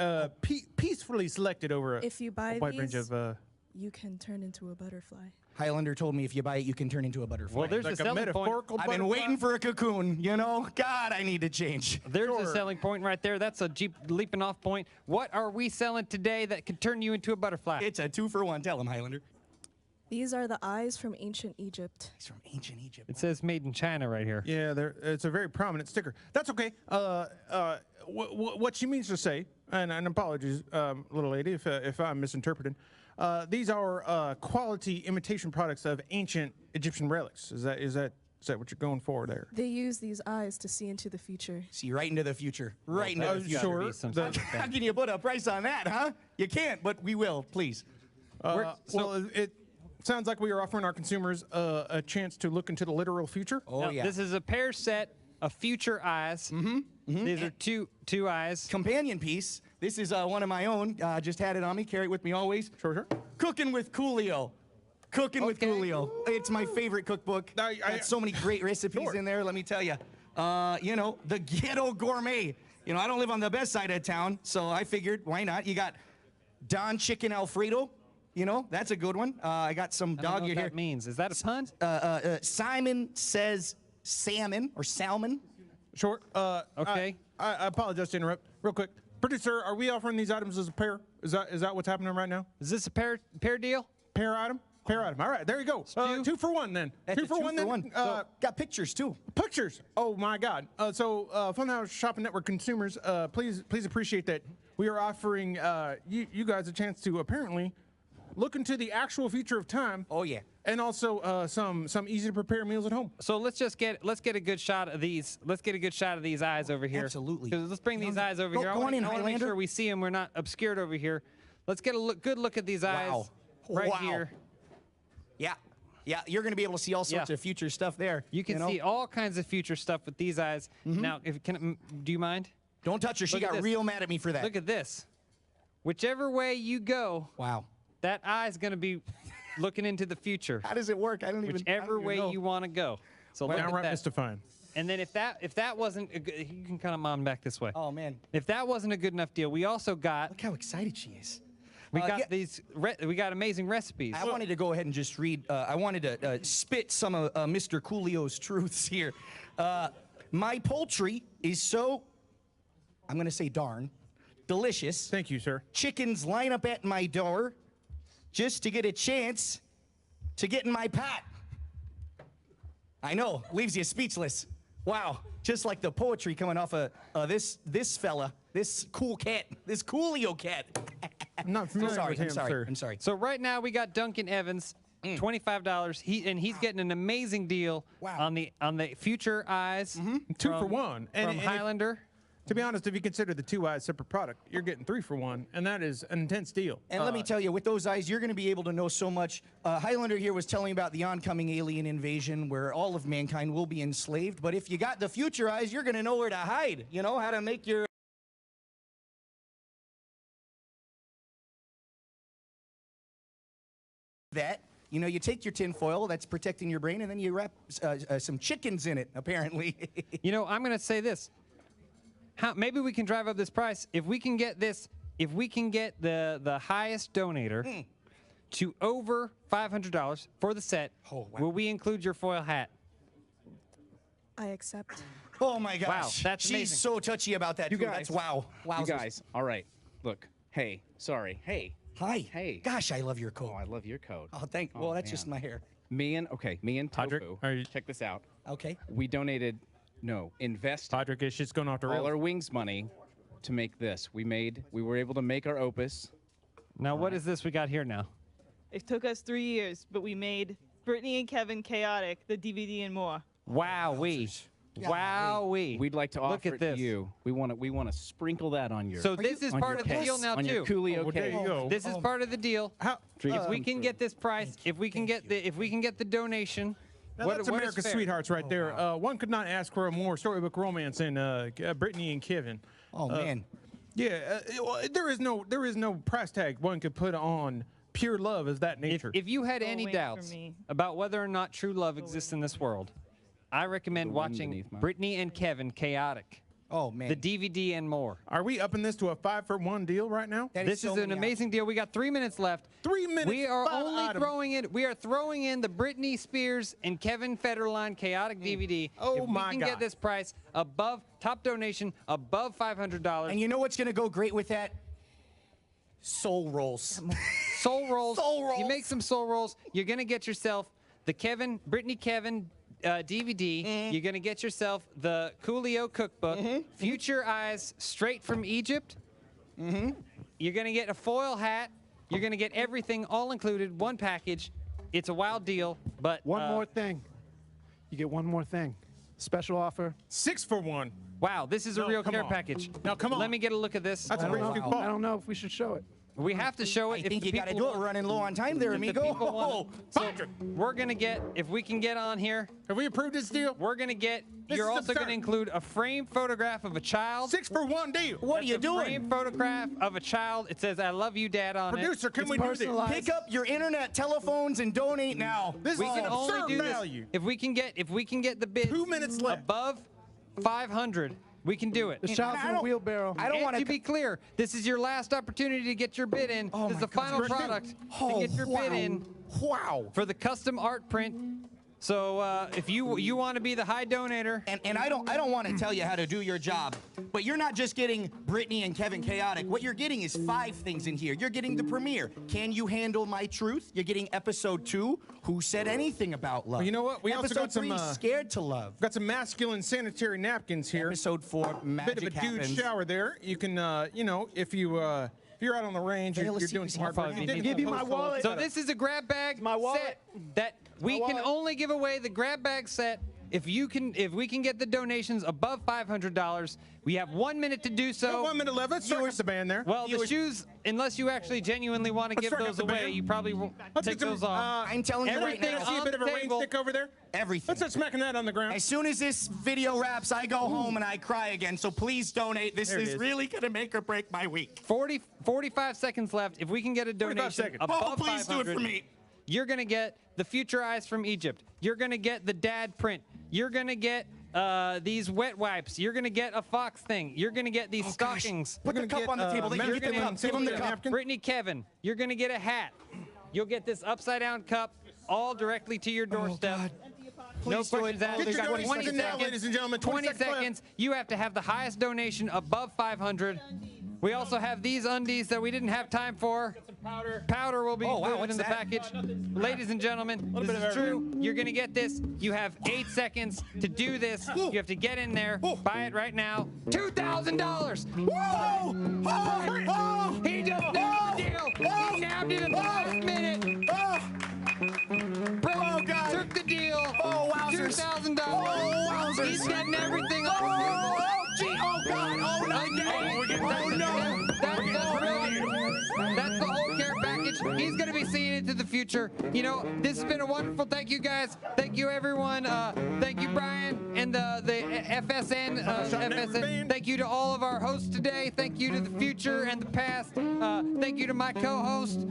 peacefully selected over If you buy a wide these, range of. you can turn into a butterfly. Highlander told me if you buy it, you can turn into a butterfly. Well, there's Like a selling point. I've been waiting for a cocoon, you know? God, I need to change. There's a selling point right there. That's a Jeep leaping off point. What are we selling today that could turn you into a butterfly? It's a 2-for-1. Tell him, Highlander. These are the eyes from ancient Egypt. He's from ancient Egypt. It says made in China right here. Yeah, it's a very prominent sticker. That's okay. What she means to say, and apologies, little lady, if I'm misinterpreting. These are quality imitation products of ancient Egyptian relics. Is that what you're going for there? They use these eyes to see into the future. See right into the future. Right into the future. Sure. How can you put a price on that, huh? You can't, but we will, please. Well, it sounds like we are offering our consumers a chance to look into the literal future. Oh, Now, yeah. This is a pair set of future eyes. These are two eyes. Companion piece. This is one of my own. Just had it on me. Carry it with me always. Sure. Cooking with Coolio. Cooking with Coolio. It's my favorite cookbook. Got so many great recipes in there, let me tell you. You know, the Ghetto Gourmet. You know, I don't live on the best side of town, so I figured, why not? You got Don Chicken Alfredo. You know, that's a good one. I got some dog ear here. That means. Is that a pun? Simon says salmon or salmon. Sure. Okay. I apologize to interrupt. Real quick. Producer, are we offering these items as a pair? Is that what's happening right now? Is this a pair deal? Pair item? Pair item. All right, there you go. 2 for 1 then. That's two for one. So, got pictures too. Pictures. Oh my God. So Funhouse Shopping Network consumers, please appreciate that we are offering you guys a chance to apparently look into the actual future of time. Oh yeah. And also some easy to prepare meals at home. So let's get a good shot of these. Let's get a good shot of these eyes over here. Absolutely. Let's bring these eyes over Go- here. go on in, I want to make Highlander. sure we see them. We're not obscured over here. Let's get a good look at these eyes. Wow. Right Wow. here. Yeah, you're going to be able to see all sorts of future stuff there. You can see all kinds of future stuff with these eyes. Now, do you mind? Don't touch her. She Look at got this. real mad at me for that. Look at this. Whichever way you go, Wow. that eye's going to be looking into the future. How does it work? I don't even Whichever way know. you want to go. So look at Downright that. mystifying. And then if that wasn't a good, you can kind of mom back this way. Oh man. If that wasn't a good enough deal, we also got Look how excited she is. we got yeah. we got amazing recipes. I wanted to go ahead and just read. I wanted to spit some of Mr. Coolio's truths here. My poultry is so, I'm going to say darn, delicious. Thank you, sir. Chickens line up at my door just to get a chance to get in my pot. I know, leaves you speechless. Wow, just like the poetry coming off of this fella, this cool cat, this Coolio cat. I'm not familiar with him, sir. I'm sorry. So right now we got Duncan Evans, $25. He's getting an amazing deal on the future eyes. 2 for 1. From Highlander. To be honest, if you consider the 2 eyes separate product, you're getting 3 for 1, and that is an intense deal. And let me tell you, with those eyes, you're going to be able to know so much. Highlander here was telling about the oncoming alien invasion where all of mankind will be enslaved. But if you got the future eyes, you're going to know where to hide. You know, how to make your... that. You know, you take your tin foil that's protecting your brain, and then you wrap some chickens in it, apparently. You know, I'm going to say this. Maybe we can drive up this price if we can get this. If we can get the highest donator to over $500 for the set, will we include your foil hat? I accept. Oh my gosh. Wow, that's She's amazing. so touchy about that. You too. guys. That's wow. Wow. You guys, all right. Look, hey, sorry. Hey. Hi. Hey. Gosh, I love your coat. Oh, I love your coat. Oh, thank. Oh, Well, that's man. just my hair. Me and Podrick, Tofu. Check this out. Okay. We donated, invest Podrick, it's just going off the all rails. our wings money to make this. We were able to make our opus. Now, what is this we got here now? It took us 3 years, but we made Brittany and Kevin Chaotic, the DVD and more. Wow-wee. Wow-wee. We'd like to Look offer at it this. to you. We want to sprinkle that on your. So this is on part your of the cake, deal now on too. your Coolio well, there cake. you go. This is part of the deal. If we can get this price, if we can get the donation, Now, what, that's what is America's fair? sweethearts right there. One could not ask for a more storybook romance than Brittany and Kevin. Oh man. Yeah, there is no price tag one could put on pure love of that nature. If you had Go any away from doubts me. about whether or not true love exists in this world, I recommend The wind watching beneath my- Brittany and Kevin Chaotic, Oh man. the DVD and more. Are we upping this to a 5-for-1 deal right now? That This so is an many amazing deal. We got 3 minutes left. 3 minutes. We are 5 only items. We are throwing in the Britney Spears and Kevin Federline Chaotic DVD. Oh, if my we can God. get this price above top donation above $500. And you know what's gonna go great with that? Soul rolls. Soul rolls. Soul rolls. You make some soul rolls. You're gonna get yourself the Brittany Kevin DVD. You're gonna get yourself the Coolio cookbook. Future Eyes straight from Egypt. You're gonna get a foil hat. You're gonna get everything all included, one package. It's a wild deal, but One more thing. You get one more thing. Special offer. 6-for-1. wow, this is a No, real come care on. package. Now, come on. Let me get a look at this. That's a great I don't know if we should show it. We have to show it. I think the you gotta people do it. We're running low on time there, if the amigo. people want it. So we're gonna get, if we can get on here, Have we approved this deal? we're gonna get. This You're is also absurd. gonna include a framed photograph of a child. 6-for-1 deal. What are you A doing? framed photograph of a child. It says "I love you, Dad" on Producer, it. can It's we do this? personalized. Pick up your internet telephones and donate now. This We is can only absurd do value. this if we can get the bid 2 minutes left. above 500. We can do it. The child's in a wheelbarrow. I don't And want to be clear, this is your last opportunity to get your bid in. Oh this is my the final God. product Oh, to get your bid in Wow. for the custom art print. So if you want to be the high donator, And I don't want to tell you how to do your job, but you're not just getting Brittany and Kevin Chaotic. What you're getting is 5 things in here. You're getting the premiere. Can you handle my truth? You're getting episode 2. Who said anything about love? Well, you know what? We also episode got some, 3, scared to love. Got some masculine sanitary napkins here. Episode 4, magic Bit of a dude happens. shower there. You can, if you're out on the range, Hey, you're let's see doing if some we hard can work. find You it. didn't Give you my post wallet. so this is a grab bag My wallet. set that we My can wallet. only give away the grab bag set if we can get the donations above $500. We have 1 minute to do so. 1 minute left. Let's start with the band there. Well, the shoes, unless you actually genuinely want to Let's give start those with the away, band. you probably won't Let's take get some, those off. I'm telling you right Everything now. See a on bit of the a rain table. stick over there. Everything. Let's start smacking that on the ground. As soon as this video wraps, I go home and I cry again. So please donate. This There it is is. really going to make or break my week. 45 seconds left. If we can get a 45 donation seconds. above Oh, please do it 500, for me. you're going to get the Future Eyes from Egypt. You're going to get the Dad print. You're going to get these wet wipes. You're going to get a Fox thing. You're going to get these stockings. Put the gonna cup on the get, table. They can you're get the gonna cup. Give them the cup. Brittany Kevin, you're going to get a hat. You'll get this upside down cup all directly to your doorstep. No Please do it. questions asked. Get We your got donations 20 in now, seconds. ladies and gentlemen. 20 seconds left. seconds. You have to have the highest donation above 500. We also have these undies that we didn't have time for. Powder will be Oh, wow, included what's in the that? package. Ladies and gentlemen, this is true. You're going to get this. You have 8 seconds to do this. You have to get in there, buy it right now. $2,000. Whoa! Oh! He just nabbed the deal. He nabbed it in the last minute. Oh, God. Took the deal. Oh, wowzers. $2,000. Oh, wowzers. He's getting everything off the Oh, table. gee. Oh, God. Oh, no. Oh, no. That's the whole care package. He's going to be seeing into the future. You know, this has been a wonderful. Thank you, guys. Thank you, everyone. Thank you, Brian, and the FSN. FSN. Thank you to all of our hosts today. Thank you to the future and the past. Thank you to my co-host.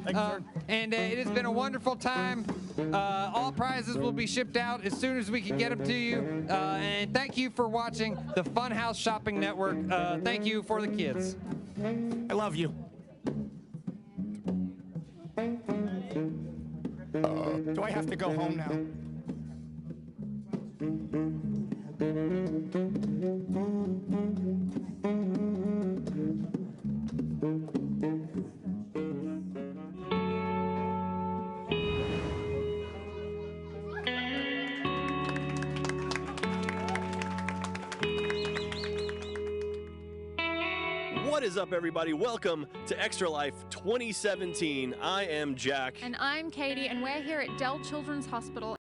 And it has been a wonderful time. All prizes will be shipped out as soon as we can get them to you. And thank you for watching the Funhouse Shopping Network. Thank you for the kids. I love you. Do I have to go home now? What is up, everybody? Welcome to Extra Life 2017. I am Jack. And I'm Katie, and we're here at Dell Children's Hospital